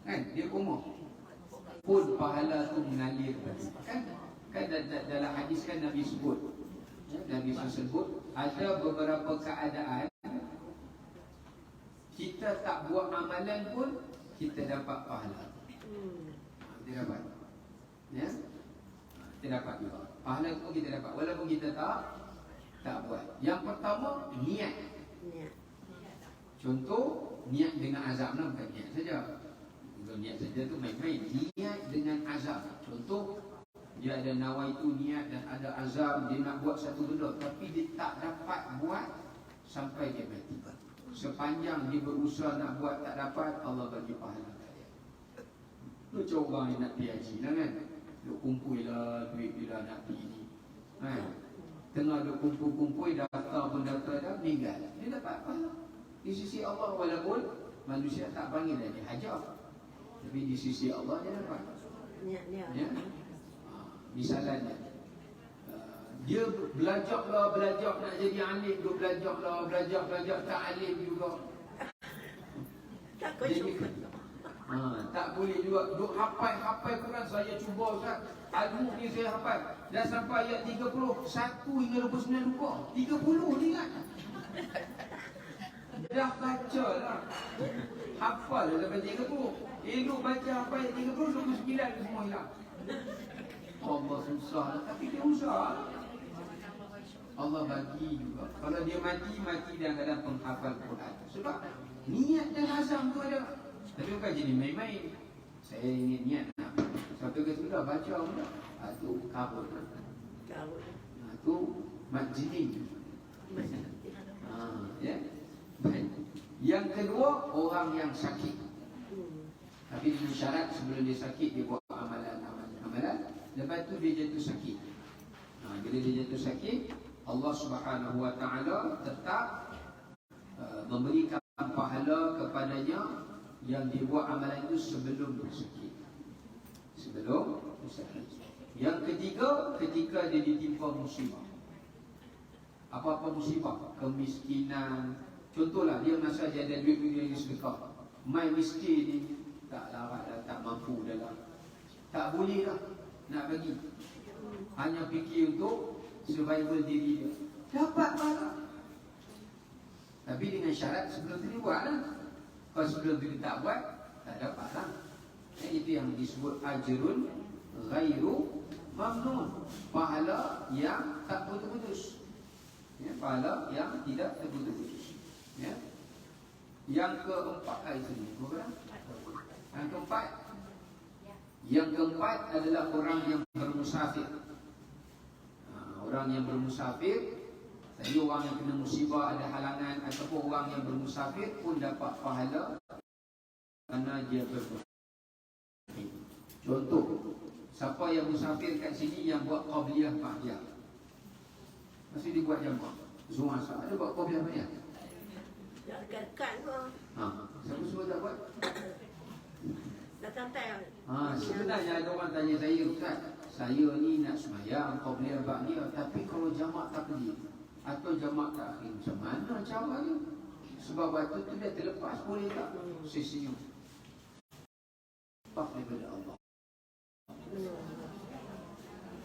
Kan? Dia koma. Pun pahala tu mengalir. Kan dalam hadis kan Nabi sebut. Nabi sebut ada beberapa keadaan kita tak buat amalan pun kita dapat pahala. Kita dapat. Ya? Kita dapat juga. Pahala pun kita dapat walaupun kita tak buat. Yang pertama niat. Contoh niat dengan azab lah, bukan niat saja. Bukan niat saja tu main-main. Niat dengan azab. Contoh dia ada nawaitu niat dan ada azab, dia nak buat satu benda tapi dia tak dapat buat sampai dia mati. Sepanjang dia berusaha nak buat tak dapat, Allah bagi pahala kat dia. Macam orang yang nak pergi haji lah kan, duk kumpul lah duit bila nak pergi ni kan? Tengah duk kumpul daftar pun daftar dah, meninggal, dia dapat pahala di sisi Allah. Walaupun manusia tak panggil dia hajar, tapi di sisi Allah dia dapat. Ya? Misalnya dia belajar nak jadi alim, dia belajar tak alim juga. Tak Jadi, tak boleh juga duk hafal Quran. Saya cuba Ustaz, ilmu ni saya hafal dah sampai ayat 30, 1 hingga 29 lupa, 30 ni ingat. Dah baca lah, hafal dah sampai 30, elok baca hafal ayat 30, 29 semua hilang. Allah susah lah, tapi dia usaha. Allah bagi juga. Kalau dia mati dalam keadaan penghafal Quran. Sebab niat dan azam tu ada. Tapi bukan jadi main-main. Saya ingin niat nak satu ke sudah baca pula. Itu kabut. Itu majlis. Ya. Baik. Yang kedua, orang yang sakit. Tapi dengan syarat sebelum dia sakit dia buat amalan. Lepas tu dia jatuh sakit. Bila dia jatuh sakit, Allah Subhanahu Wa Taala tetap memberikan pahala kepadanya yang dia buat amalan itu sebelum dia sakit. Sebelum dia sakit. Yang ketiga, ketika dia ditimpa musibah. Apa-apa musibah, kemiskinan. Contohlah dia masa dia ada duit yang sedekah. Mai miskin ni tak larat dah, tak mampu dah lah. Tak boleh lah nak bagi. Hanya fikir untuk survival diri dia. Dapat pahala. Tapi dengan syarat sebelum tu dia buat lah. Kalau sebelum tu dia tak buat, tak dapat lah. Itu yang disebut ajrun ghairu mamnun. Pahala yang tak putus-putus. Ya, pahala yang tidak terputus-putus. Ya. Yang keempat Yang keempat adalah orang yang bermusafir. Orang yang bermusafir, tadi orang yang kena musibah, ada halangan, ataupun orang yang bermusafir pun dapat pahala kerana dia bermusafir. Contoh, siapa yang musafir kat sini yang buat qabliyah ba'diyah, mesti dibuat jamak. Zuhur asar ada buat qabliyah ba'diyah? Dekat-dekat pun. Siapa suruh tak buat? Dah sampai. Sebenarnya ada orang tanya saya, Ustaz, saya ni nak semayang qabliyah ba'diyah, tapi kalau jamak takdim atau jamak takhir, macam mana caranya? Sebab waktu tu dia terlepas, boleh tak? Saya senyum. Pak daripada Allah.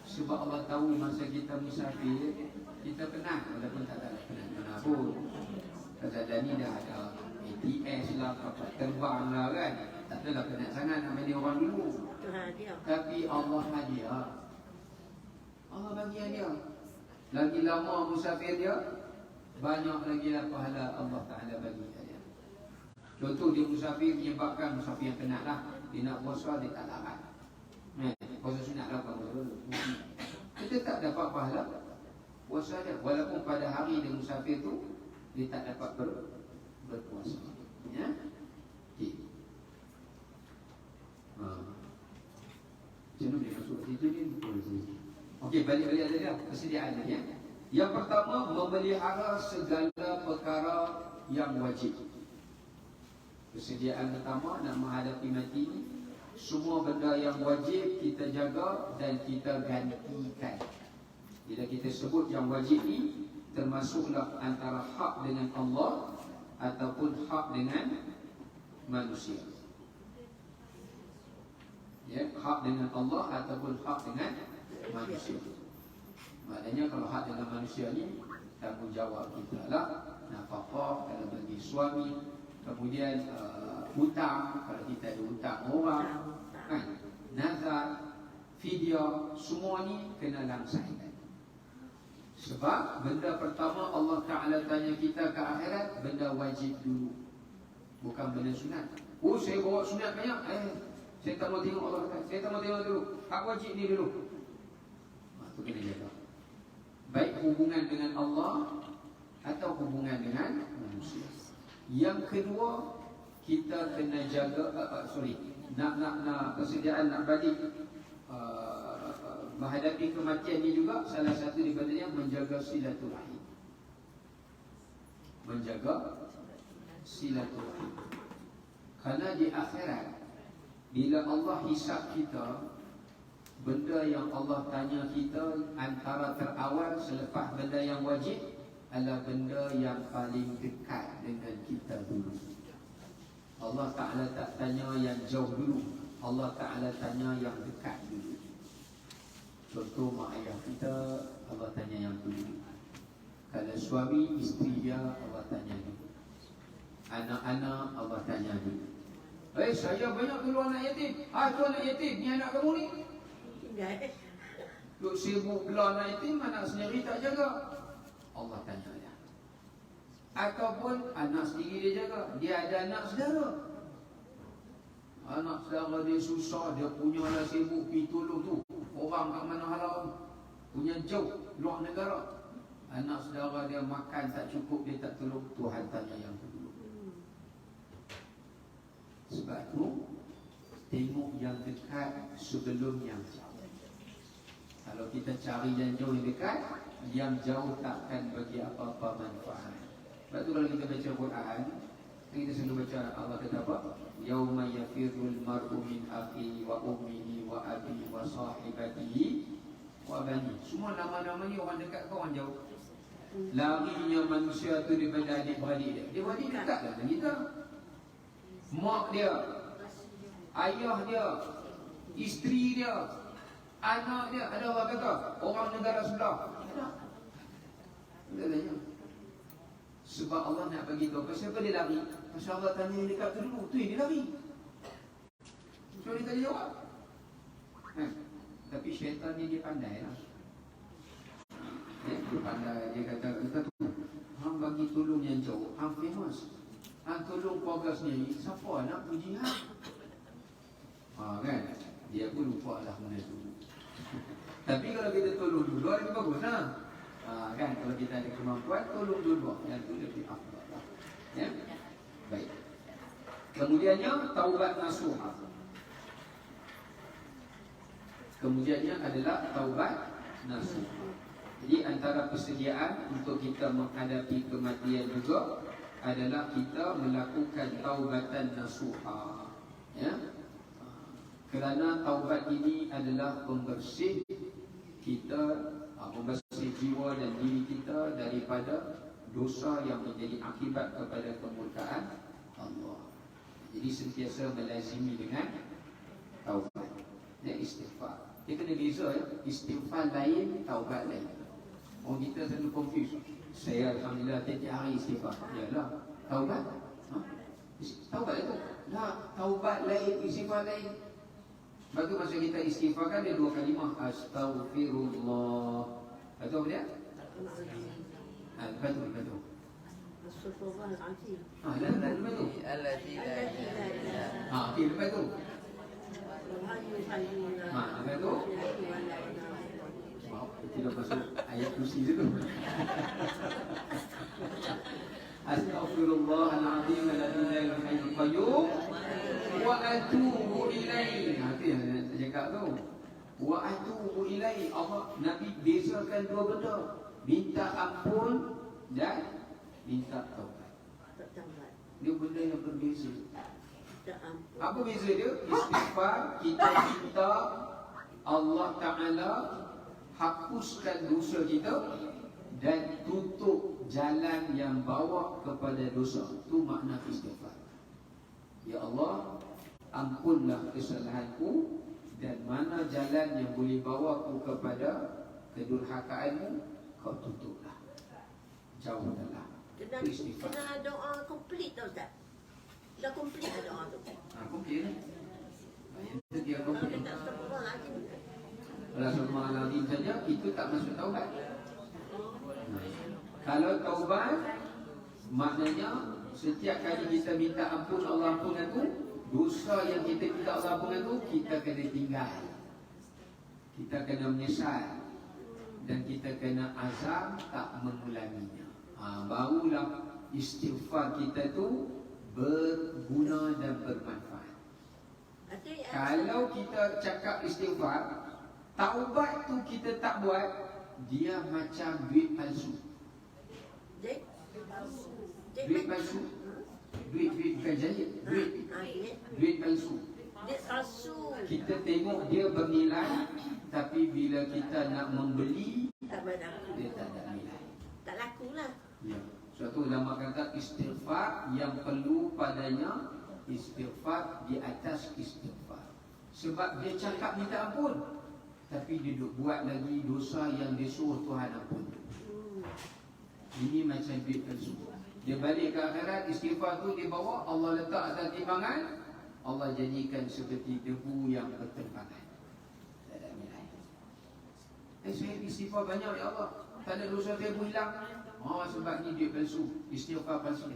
Sebab Allah tahu masa kita musafir, kita penat, walaupun tak ada penat pun. Kata ni dah ada ATS lah, kapal terbang lah kan. Tak adalah penat sangat nak bagi orang dulu. Tapi Allah hadiah. Allah bagi hadiah. Lagi lama musafir dia, banyak lagi lah pahala Allah Ta'ala bagi hadiah. Contoh dia musafir menyebabkan musafir yang penat lah. Dia nak puasa, dia tak larat. Puasa sunat lah, kita tak dapat pahala puasa dia. Walaupun pada hari dia musafir tu, dia tak dapat berpuasa. Ya? Okay. Macam mana dia masuk situ ni? Okey, balik-balik ada dia. Persediaan dia. Yang pertama, memelihara segala perkara yang wajib. Persediaan pertama nak menghadapi mati, semua benda yang wajib kita jaga dan kita gantikan. Bila kita sebut yang wajib ni, termasuklah antara hak dengan Allah ataupun hak dengan manusia. Ya, hak dengan Allah ataupun hak dengan manusia. Maknanya kalau hak dengan manusia ni, tanggungjawab kita lah nafkah kalau bagi suami, kemudian hutang kalau kita ada hutang orang, kan, nazar, fidyah, semua ni kena laksanakan. Sebab benda pertama Allah Ta'ala tanya kita ke akhirat, benda wajib dulu, bukan benda sunat. Oh, saya bawa sunat banyak, saya tak mau tengok Allah kata, saya tak mau tengok dulu, hak wajib ni dulu. Itu kena jaga. Baik hubungan dengan Allah atau hubungan dengan manusia. Yang kedua, kita kena jaga nak persediaan nak balik menghadapi kematian ni juga, salah satu daripadanya menjaga silaturahim. Menjaga silaturahim. Kerana di akhirat, bila Allah hisab kita, benda yang Allah tanya kita antara terawal selepas benda yang wajib adalah benda yang paling dekat dengan kita dulu. Allah Ta'ala tak tanya yang jauh dulu, Allah Ta'ala tanya yang dekat dulu. Contoh mak ayah kita, Allah tanya yang dulu. Kalau suami isteri dia, Allah tanya dulu. Anak-anak, Allah tanya dulu. Saya banyak dulu anak yatim. Tu anak yatim, ni anak kamu ni. Duk sibuk belah anak yatim, anak sendiri tak jaga, Allah tanya dia. Ataupun anak sendiri dia jaga, dia ada anak saudara, anak saudara dia susah, dia punya lah sibuk pergi tolong tu orang kat mana halau, punya jauh luar negara, anak saudara dia makan tak cukup, dia tak tolong, Tuhan tanya yang dulu. Sebab tu tengok yang dekat sebelum yang jauh. Kalau kita cari yang jauh yang dekat, yang jauh takkan bagi apa-apa manfaat. Sebab tu kalau kita baca Quran, kita selalu baca Allah kata apa? Yauma yafirul mar'u min akhihi wa ummihi wa abihi wa sahibatihi wa bani. Semua nama-nama ni orang dekat ke orang jauh? Larinya manusia tu daripada adik-beradik dia. Adik-beradik dekat lah dengan kita. Mak dia, ayah dia, isteri dia, anak dia. Ada orang kata orang negara sebelah. Tak tanya. Sebab Allah nak bagi tahu pasal apa dia lari. Pasal Allah tanya yang dekat tu dulu, tu yang dia lari. So dia tak ada jawab. Tapi syaitan ni dia pandai lah. Dia pandai, dia kata tu, hang bagi tolong yang jauh, hang famous. Hang tolong keluarga sendiri, siapa nak puji hang? Kan? Dia pun lupa lah mana tu. Tapi kalau kita tolong dulu, lebih bagus lah. Kan, kalau kita ada kemampuan, tolong dulu. Yang tu lebih afdal lah. Ya? Baik. Kemudiannya, taubat nasuha. Kemudiannya adalah taubat nasuha. Jadi antara persediaan untuk kita menghadapi kematian juga adalah kita melakukan taubatan nasuha. Ya? Kerana taubat ini adalah pembersih kita, membersih jiwa dan diri kita daripada dosa yang menjadi akibat kepada kemurkaan Allah. Jadi sentiasa melazimi dengan taubat dan istighfar. Dia kena beza ya, istighfar lain, taubat lain. Orang kita selalu confuse. Saya alhamdulillah tiap hari istighfar. Yalah, taubat? Taubat itu. Nah, taubat lain, istighfar lain. Sebab tu masa kita istighfar kan dia dua kalimah. Astaghfirullah. Lepas tu apa dia? Lepas tu. Astaghfirullahaladzim. Lepas tu. Okey, lepas tu. Lepas tu. Tidak masuk ayat kursi itu. Astaghfirullahaladzim alladzi la ilaha illa qayyum wa atubu ilaihi. Itu yang saya cakap tu. Wa atubu ilaihi. Allah Nabi bezakan dua benda. Minta ampun dan minta taubat. Dia benda yang berbeza. Apa beza dia? Istighfar kita minta Allah Ta'ala hapuskan dosa kita dan tutup jalan yang bawa kepada dosa. Itu makna istighfar. Ya Allah, ampunlah kesalahanku dan mana jalan yang boleh bawa aku kepada kedurhakaanmu, kau tutuplah. Jauhlah. Kena doa komplit tau tak? Dah komplit dah doa tu. Komplit lah. Itu dia komplit. Kalau Astagfirullahaladzim saja, itu tak masuk taubat. Kalau taubat, maknanya setiap kali kita minta ampun Allah ampunkan tu, dosa yang kita minta Allah ampunkan tu, kita kena tinggal. Kita kena menyesal. Dan kita kena azam tak mengulanginya. Barulah istighfar kita tu berguna dan bermanfaat. Kalau kita cakap istighfar, taubat tu kita tak buat, dia macam duit palsu. Duit palsu. Duit bukan jahit. Duit palsu. Kita tengok dia bernilai, tapi bila kita nak membeli, dia tak ada nilai. Tak laku lah. Ya. Suatu ulama kata istighfar yang perlu padanya istighfar di atas istighfar. Sebab dia cakap minta ampun, tapi dia duk buat lagi dosa yang dia suruh Tuhan ampun. Ini macam duit palsu. Dia balik ke akhirat, istighfar tu dia bawa, Allah letak atas timbangan, Allah jadikan seperti debu yang berterbangan. Tak ada nilai. Saya istighfar banyak ya Allah, tak ada dosa saya pun hilang. Sebab ni duit palsu, istighfar palsu.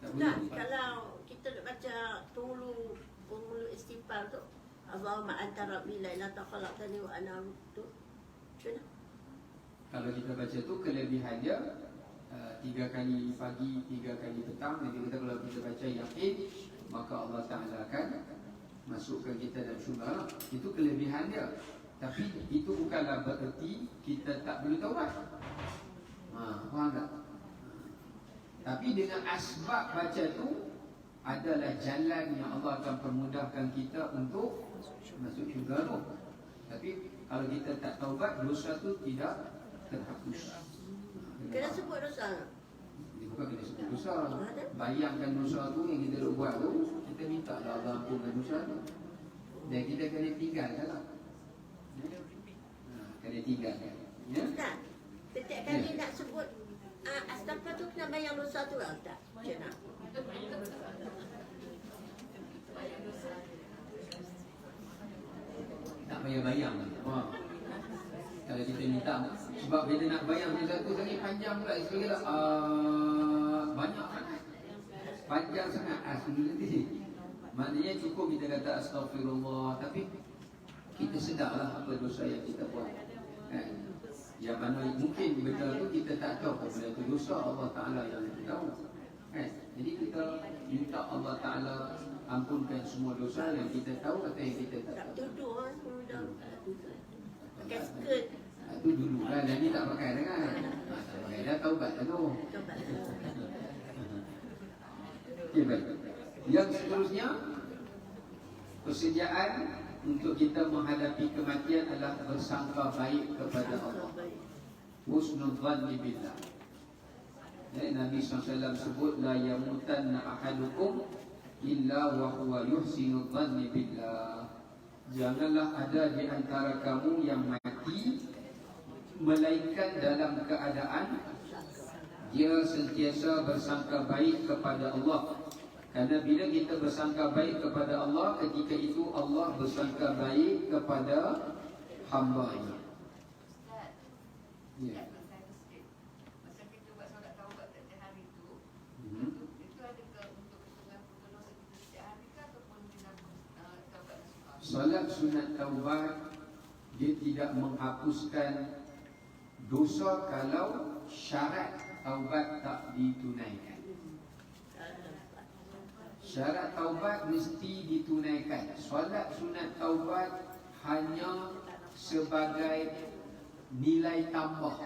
Tak boleh. Kalau kita nak baca penghulu istighfar tu, Allahumma anta rabbi la ilaha khalaqtani wa ana abduka. Macam mana? Kalau kita baca tu, kelebihan dia 3 kali pagi, 3 kali petang. Jadi kita kalau kita baca yakin, maka Allah Ta'ala akan masukkan kita dalam syurga. Itu kelebihan dia. Tapi itu bukanlah bererti kita tak boleh taubat. Faham tak? Tapi dengan asbab baca tu adalah jalan yang Allah akan permudahkan kita untuk masuk syurga tu. Tapi kalau kita tak taubat, dosa tu tidak terhapus. Kena sebut dosa. Dia bukan kena sebut dosa. Bayangkan dosa tu yang kita buat tu, kita minta Allah ampunkan dosa tu. Dan kita kena tinggalkan lah. Kena tinggalkan. Ya? Tak. Setiap kali nak sebut astagfirullah tu kena bayang dosa tu lah. Tak. Macam nak. Tak bayang-bayang. Kalau kita minta, sebab bila nak bayang satu kali panjang pula sekali lah. Banyak sangat. Panjang sangat. Sebenarnya maknanya cukup kita kata astagfirullah. Tapi kita sedarlah apa dosa yang kita buat. Yang mana mungkin benda tu kita tak tahu apa benda tu dosa, Allah Ta'ala yang tahu. Jadi kita minta Allah Ta'ala ampunkan semua dosa yang kita tahu atau yang kita tak Tak tahu. tuduh kan. Pakai skirt. Itu dulu kan, dan ni tak pakai dah kan. Tak pakai dah, taubat dah tu. Coba. Okay, baik. Yang seterusnya, persediaan untuk kita menghadapi kematian adalah bersangka baik kepada Allah. Husnul dhanni billah. Nabi SAW sebut, la yamutanna ahadukum illa wa huwa yuhsinu dhanni billah. Janganlah ada di antara kamu yang mati melainkan dalam keadaan dia sentiasa bersangka baik kepada Allah. Karena bila kita bersangka baik kepada Allah, ketika itu Allah bersangka baik kepada hamba-Nya. Ya. Masa kita buat solat taubat setiap hari tu, itu adakah untuk ketungan dosa kita setiap hari ke ataupun dengan taubat nasuha? Solat sunat taubat dia tidak menghapuskan dosa kalau syarat taubat tak ditunaikan. Syarat taubat mesti ditunaikan. Solat sunat taubat hanya sebagai nilai tambah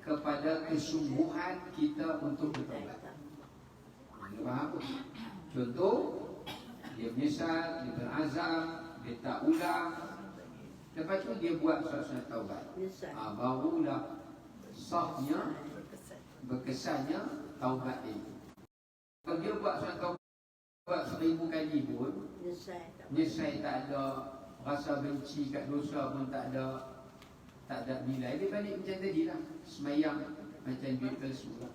kepada kesungguhan kita untuk bertaubat. Faham? Contoh, dia menyesal, dia berazam, dia tak ulang. Lepas tu dia buat solat sunat taubat. Barulah sahnya, berkesannya taubat dia. Kalau dia buat solat taubat 1000 kali pun, nyesal tak ada, rasa benci kat dosa pun tak ada nilai. Dia balik macam tadi lah, semayang macam duit palsu lah.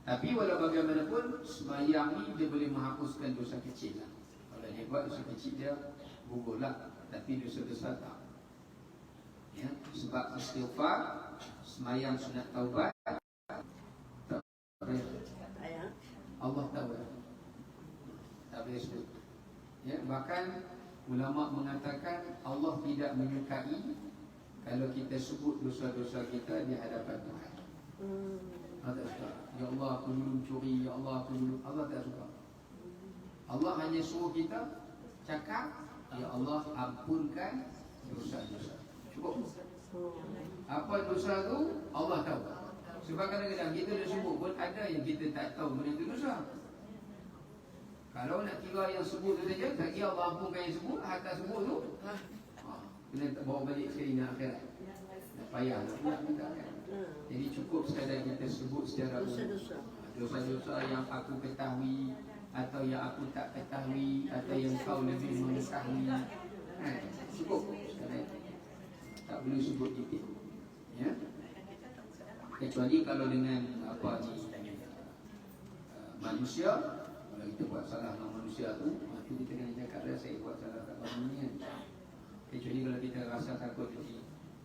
Tapi walau bagaimanapun, semayang ni dia boleh menghapuskan dosa kecil lah. Kalau dia buat dosa kecil dia gugur lah, tapi dosa besar tak. Ya, sebab istighfar, semayang sunat taubat, Allah tahu, tak boleh sebut. Ya, bahkan ulama mengatakan Allah tidak menyukai kalau kita sebut dosa-dosa kita di hadapan Tuhan. Allah tak suka. Ya Allah, aku dulu curi. Ya Allah, aku dulu. Allah tak suka. Allah hanya suruh kita cakap, ya Allah, ampunkan dosa-dosa. Cukup. Apa dosa tu Allah tahu. Sebab kadang-kadang kita dah sebut pun ada yang kita tak tahu benda itu dosa. Kalau nak kira yang sebut tu saja, tak kira Allah ampunkan yang sebut, tak sebut tu, kena bawa balik sekali nak akhirat. Tak payah nak pula minta kan. Jadi cukup sekadar kita sebut secara dosa-dosa yang aku ketahui atau yang aku tak ketahui atau yang kau lebih mengetahui. Cukup sekadar. Tak boleh sebut detail. Ya. Kecuali kalau dengan manusia, kalau kita buat salah dengan manusia tu, kita kena cakap dah saya buat salah kat orang ni kan. Kecuali kalau kita rasa takut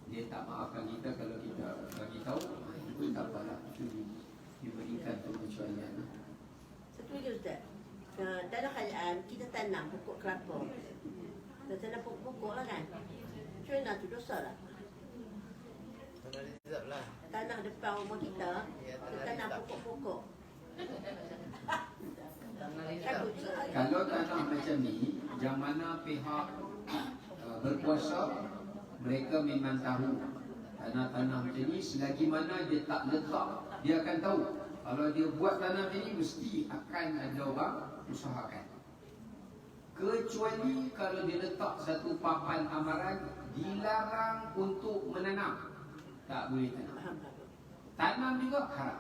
dia tak maafkan kita kalau kita bagi tahu, itu tak apalah, itu diberikan pengecualian. Satu lagi Ustaz, dalam keadaan kita tanam pokok kelapa, kita tanam pokok lah kan, macam mana tu dosa lah? Tanah rizab lah. Tanah depan rumah kita, Ya, tanah tanah rizab. pokok-pokok. Tanah rizab. Takut juga. Kalau tanah macam ni, yang mana pihak berkuasa, mereka memang tahu tanah-tanah macam ni, selagi mana dia tak letak, dia akan tahu. Kalau dia buat tanah macam ni, mesti akan ada orang usahakan. Kecuali kalau dia letak satu papan amaran, dilarang untuk menanam, tak boleh tanam. Faham. Tanam juga haram.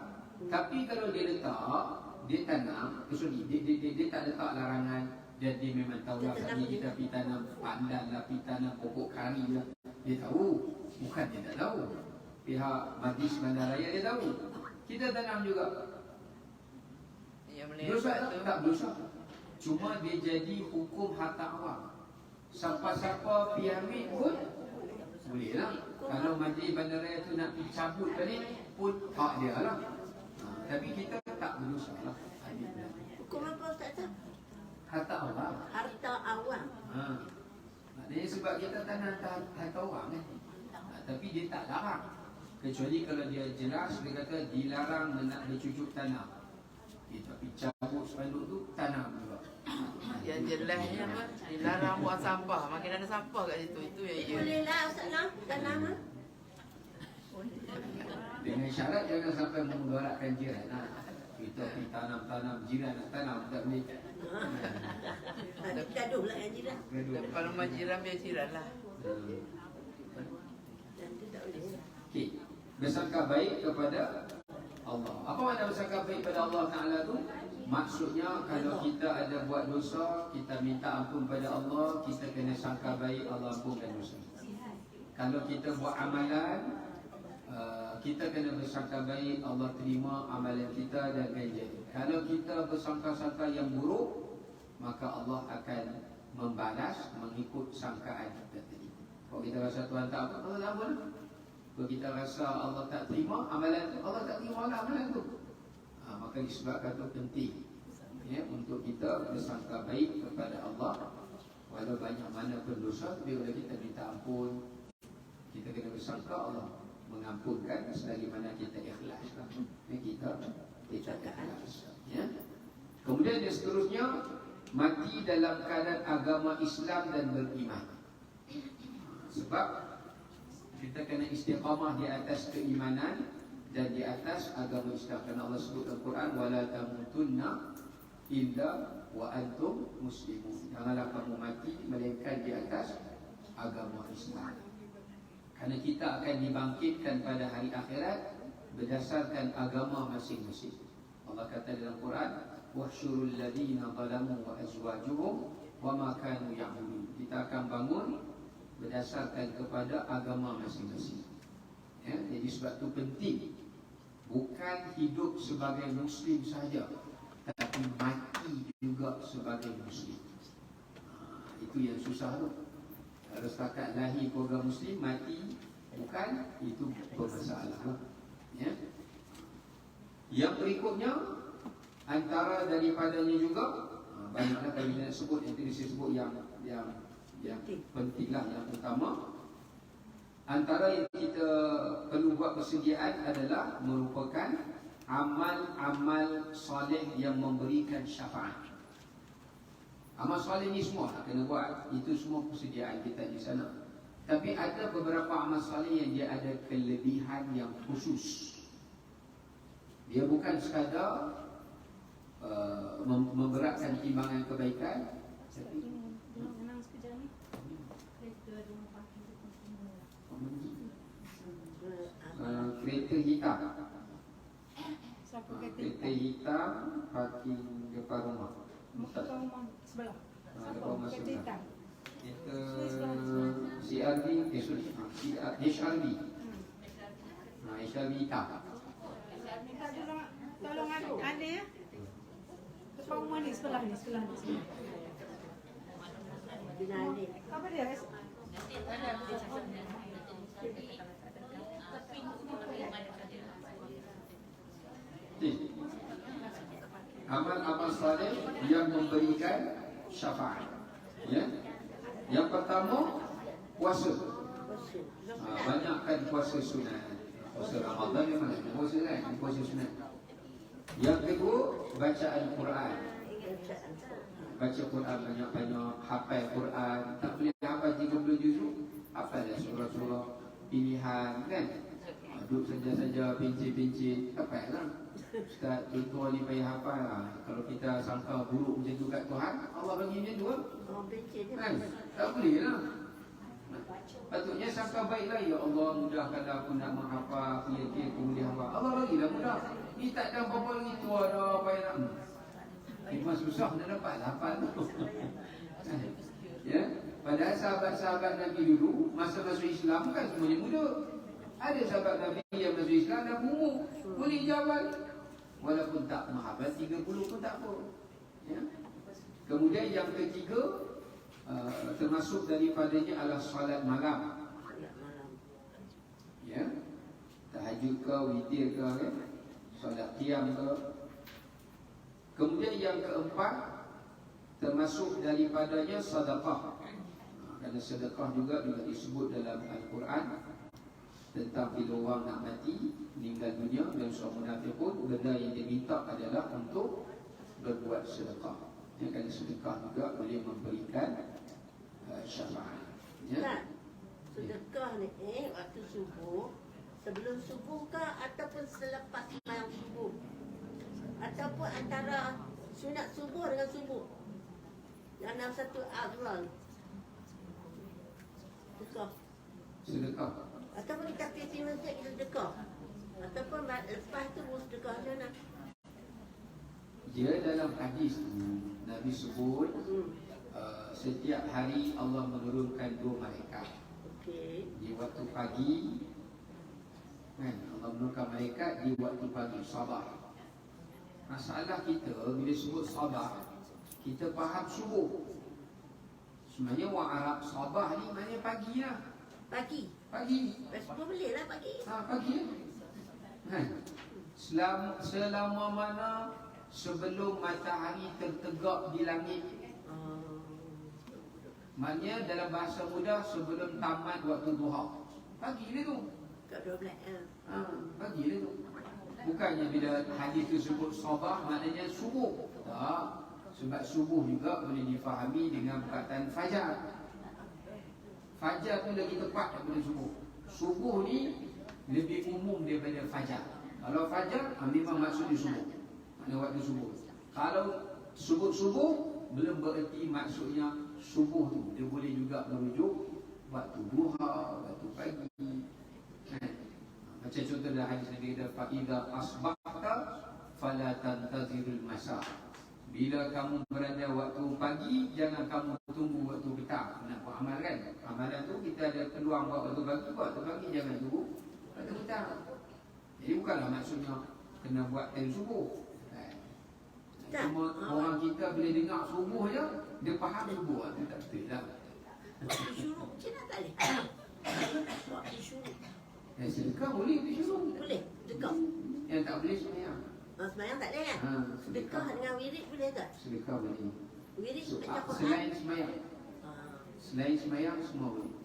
Tapi kalau dia letak, dia tanam, dia tak letak larangan, dan dia memang tahu lah, Dia tadi tanam kita pergi tanam pandan lah, pergi tanam pokok kari lah. Dia tahu, bukan dia tak tahu. Pihak Majlis Bandaraya dia tahu. Kita tanam juga. Yang Dosa melihat tak? tu. Tak dosa. Cuma dia jadi hukum harta awam. Siapa-siapa pergi ambil pun boleh lah. Kalau Majlis Bandaraya tu nak pergi cabut balik pun hak dia lah. Tapi kita tak berdosa lah. Hukum apa Ustaz? Harta awam. Harta awam. Maknanya sebab kita tanam harta orang kan. Tapi dia tak larang. Kecuali kalau dia jelas, dia kata dilarang nak bercucuk tanam. Tapi cabut spanduk tu tanam juga. Yang jelasnya apa? Dilarang buang sampah. Makin ada sampah kat situ. Itu yang dia. Boleh lah Ustaz lah, tanam lah. Dengan syarat jangan sampai memudaratkan jiran. Kita pergi tanam-tanam, jiran nak tanam tak boleh. Nanti gaduh lah yang jiran. Depan rumah jiran biar jiran lah. Nanti tak boleh. Okey. Bersangka baik kepada Allah. Apa makna bersangka baik kepada Allah Ta'ala tu? Maksudnya kalau kita ada buat dosa, kita minta ampun pada Allah, kita kena sangka baik Allah ampunkan dosa. Kalau kita buat amalan, kita kena bersangka baik Allah terima amalan kita dan ganjar. Kalau kita bersangka-sangka yang buruk, maka Allah akan membalas mengikut sangkaan kita tadi. Kalau kita rasa Tuhan tak apa, Allah tak apa. Kalau kita rasa Allah tak terima amalan tu, Allah tak terima lah amalan tu. Maka disebabkan itu penting ya, untuk kita bersangka baik kepada Allah. Walau banyak mana pun dosa, tapi bila kita minta ampun, kita kena bersangka Allah mengampunkan selagi mana kita ikhlas. Kita ikhlas ya. Kemudian yang seterusnya, mati dalam keadaan agama Islam dan beriman. Sebab kita kena istiqamah di atas keimanan dan di atas agama Islam. Kerana Allah sebut dalam Quran, wala tamutunna illa wa antum muslimun. Janganlah kamu mati melainkan di atas agama Islam. Kerana kita akan dibangkitkan pada hari akhirat berdasarkan agama masing-masing. Allah kata dalam Quran, wahsyurul ladina zalamu wa azwajuhum wa ma kanu ya'budun. Kita akan bangun berdasarkan kepada agama masing-masing. Ya, jadi sebab itu penting, bukan hidup sebagai Muslim saja, tapi mati juga sebagai Muslim. Itu yang susah tu. Kalau setakat lahir keluarga Muslim, mati bukan, itu bermasalah. Ya. Yang berikutnya, antara daripadanya juga, banyaklah kalau kita nak sebut, yang tadi saya sebut yang pentinglah, yang utama. Antara yang kita perlu buat persediaan adalah merupakan amal-amal soleh yang memberikan syafaat. Amal soleh ni semua kena buat. Itu semua persediaan kita di sana. Tapi ada beberapa amal soleh yang dia ada kelebihan yang khusus. Dia bukan sekadar memberatkan timbangan kebaikan, kereta hitam. Kereta hitam parking depan rumah. Depan rumah sebelah. Depan rumah Kereta sebelah. hitam. Kita CRV, HRV. HRV hitam. Minta tolong ada ya. Depan rumah ni sebelah ni, sebelah ni. Binalik. Apa dia? Amal-amal saleh yang memberikan syafaat. Ya. Yang pertama, puasa. Banyakkan puasa sunat. Puasa Ramadan memang nak puasa kan, puasa sunat. Yang kedua, baca Al-Quran. Baca Quran banyak-banyak, hafal Quran. Tak boleh hafal 30 juzuk, hafal dah surah-surah pilihan kan. Duduk saja-saja, pincin-pincin, hafal lah. Ustaz, contoh ni payah hafal lah. Kalau kita sangka buruk macam tu kat Tuhan, Allah bagi macam tu lah. Kan? Tak boleh lah. Patutnya sangka baiklah, ya Allah mudahkan aku nak menghafal, aku yakin aku boleh hafal. Allah bagilah mudah. Ni tak ada apa-apa lagi tua dah, apa yang nak. Memang susah nak dapat hafal tu. Ya, padahal sahabat-sahabat Nabi dulu masa masuk Islam kan semuanya muda. Ada sahabat Nabi yang masuk Islam dah umur, boleh jawab. Walaupun tak menghafal 30 pun tak apa. Ya. Kemudian yang ketiga, termasuk daripadanya adalah solat malam. Ya, tahajud ke, witir ke, kan? Solat qiyam ke. Kemudian yang keempat, termasuk daripadanya sedekah. Kerana sedekah juga disebut dalam Al-Quran tentang bila orang nak mati, meninggal dunia, dan seorang munafik pun benda yang diminta adalah untuk berbuat sedekah. Ya, kerana sedekah juga boleh memberikan syafaat. Ya. Nah, sedekah ni waktu subuh, sebelum subuh ke ataupun selepas sembahyang subuh, ataupun antara sunat subuh dengan subuh, dalam satu afdal sedekah. Sedekah. Ataupun kita pergi masjid kita sedekah, ataupun lepas tu baru sedekah macam mana? Dia dalam hadis Nabi sebut setiap hari Allah menurunkan 2 malaikat. Okey. Di waktu pagi kan, Allah menurunkan malaikat di waktu pagi, sabah. Masalah kita bila sebut sabah, kita faham subuh. Sebenarnya orang Arab sabah ni maknanya pagi lah. Pagi. Pagi. Lepas subuh boleh lah pagi. Pagi kan. Selama mana sebelum matahari tertegak di langit. Maknanya dalam bahasa mudah sebelum tamat waktu duha. Pagi dia tu. Kat 12 Pagi dia tu. Bukannya bila hadis tu sebut sabah maknanya subuh. Tak. Sebab subuh juga boleh difahami dengan perkataan fajar. Fajar tu lagi tepat daripada subuh. Subuh ni lebih umum daripada fajar. Kalau fajar memang maksudnya subuh. Maknanya waktu subuh. Kalau subuh-subuh belum bererti maksudnya subuh tu. Dia boleh juga merujuk waktu duha, waktu pagi. Macam contoh dalam hadis Nabi kata, "Fa'idha asbahta fala tantazirul masa." Bila kamu berada waktu pagi, jangan kamu tunggu waktu petang nak buat amal kan. Amalan tu kita ada peluang buat waktu pagi, waktu pagi jangan tunggu waktu petang. Jadi bukanlah maksudnya kena buat time subuh. Cuma orang kita bila dengar subuh je, dia faham subuh. Itu tak betul lah. Waktu syuruk macam mana tak boleh? Waktu syuruk Sedekah boleh pergi syuruk. boleh? Sedekah? Yang tak boleh semayang. Semayang tak boleh kan? Sedekah dengan wirid boleh tak? Sedekah boleh. Wirid baca Quran? Selain semayang. Selain semayang semua boleh.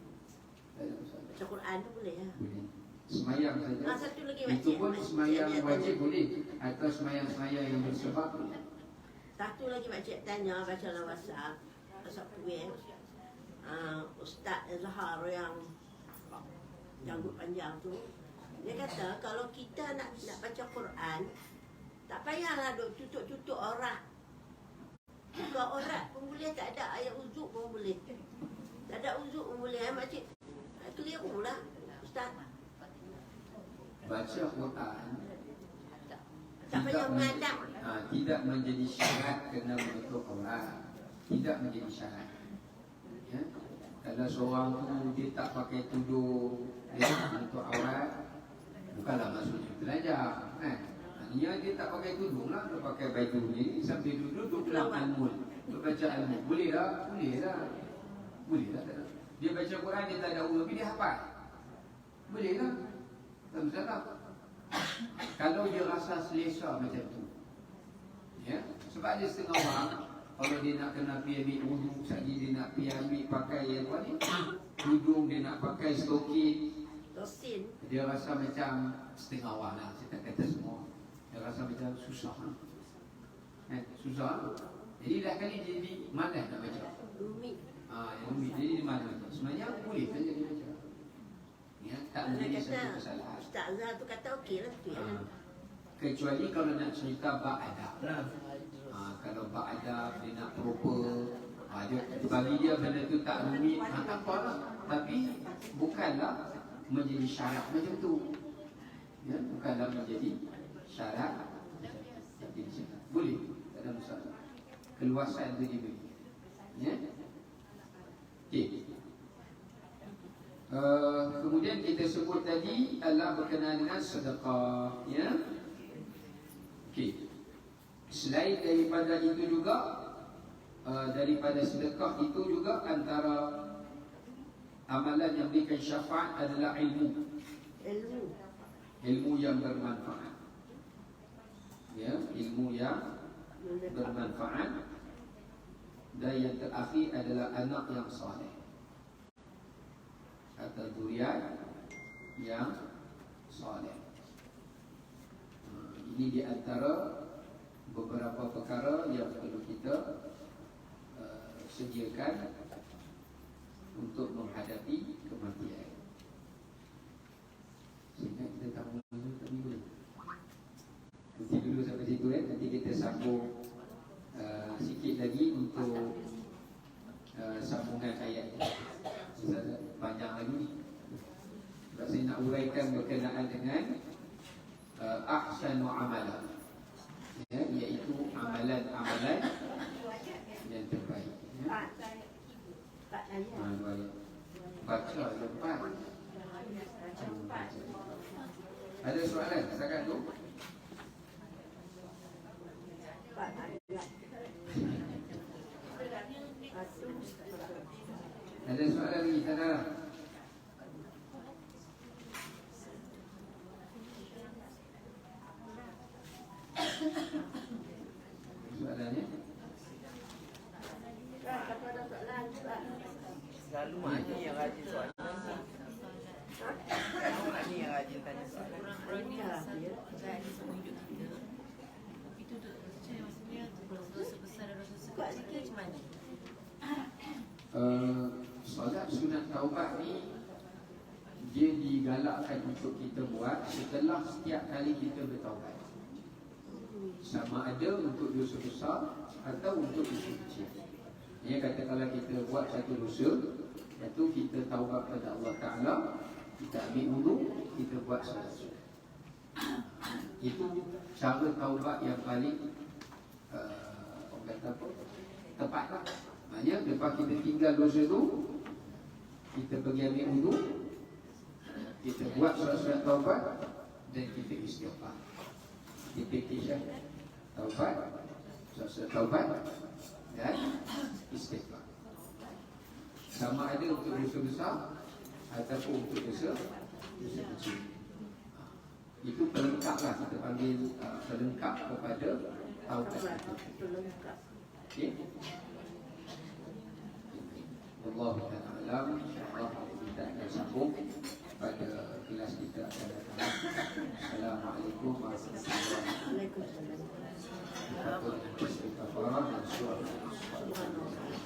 Tak ada masalah. Baca Quran tu boleh lah. Boleh. Semayang saja. Satu lagi Itu makcik. pun semayang wajib boleh. Atau semayang-semayang yang bersebab boleh. Satu lagi makcik tanya baca dalam WhatsApp. WhatsApp kuih. Ustaz Zahar yang janggut panjang tu, dia kata kalau kita nak baca Quran, tak payahlah duk tutup-tutup aurat. Buka aurat pun boleh, tak ada ayat uzuk pun boleh. Tak ada uzuk pun boleh. Makcik keliru lah Ustaz. Baca Quran Tak payah mengadap. tidak menjadi syarat kena menutup aurat. Tidak menjadi syarat. Ya? Kalau seorang tu dia tak pakai tudung, dia tak menutup aurat, bukanlah maksudnya belajar kan. Maknanya dia tak pakai tudung lah, dia pakai baju ni sambil duduk pelang ilmu, duduk baca ilmu. Boleh lah, boleh lah. Boleh lah. Dia baca Quran dia tak ada ulur, tapi dia hafal. Boleh lah. Tak masalah. Kalau dia rasa selesa macam tu. Ya, sebab ada setengah orang kalau dia nak kena pergi ambil wuduk, sekali dia nak pergi ambil pakai yang apa ni, tudung dia nak pakai stokin, Dosin. Dia rasa macam setengah awal lah, saya tak kata semua. Dia rasa macam susah. Susah. Jadi dah kali jadi malas nak baca. Rumit. Yang rumit jadi malas baca. Sebenarnya boleh saja dia baca. Ya, tak Dia menjadi kata, satu kesalahan. Ustazah tu kata okey lah tu ya. Kecuali kalau nak cerita bab adab lah. Kalau bab adab dia nak proper, dia bagi dia benda tu tak rumit, tak apa lah. Tapi bukanlah menjadi syarat macam tu. Ya, bukanlah menjadi syarat. Boleh, tak ada masalah. Keluasan tu diberi. Ya. Okey. Kemudian kita sebut tadi adalah berkenaan dengan sedekah, ya. Okey. Selain daripada itu juga, daripada sedekah itu juga antara amalan yang memberikan syafaat adalah ilmu. Ilmu yang bermanfaat. Ya, ilmu yang bermanfaat. Dan yang terakhir adalah anak yang soleh atau zuriat yang soleh. Ini di antara beberapa perkara yang perlu kita sediakan untuk menghadapi kematian. Sehingga kita tahu tadi boleh. Nanti dulu sampai situ nanti kita sambung sikit lagi untuk sambungan ayat ini. Panjang lagi. Sebab saya nak uraikan berkenaan dengan ahsanu amalan, ya, iaitu amalan-amalan yang terbaik. Ya. Baca lepas. Ada soalan setakat tu? Ada soalan lagi? Tak ada? Soalannya? Selalu mak ni yang rajin soalan. Selalu mak ni yang rajin tanya soalan. Kurang-kurang ni lah dia. Jadi sama hidup kita. Itu tu saya maksudnya dosa besar dan dosa Kuat kecil sikit. macam mana? Solat sunat taubat ni dia digalakkan untuk kita buat setelah setiap kali kita bertaubat. Sama ada untuk dosa besar atau untuk dosa kecil. Dia kata kalau kita buat satu dosa, itu kita taubat pada Allah Ta'ala, kita ambil wudu, kita buat solat sunat. Itu cara taubat yang paling orang kata apa? Tepat lah. Maknanya lepas kita tinggal dosa tu, kita pergi ambil wudu, kita buat solat-solat taubat dan kita istighfar. Kita petition taubat, solat-solat taubat dan istighfar. Sama ada untuk dosa besar ataupun untuk dosa kecil. Itu pelengkap lah, kita panggil pelengkap kepada taubat. Okey. Allah Ta'ala, insyaAllah kita akan sambung pada kelas kita akan datang. Assalamualaikum warahmatullahi wabarakatuh.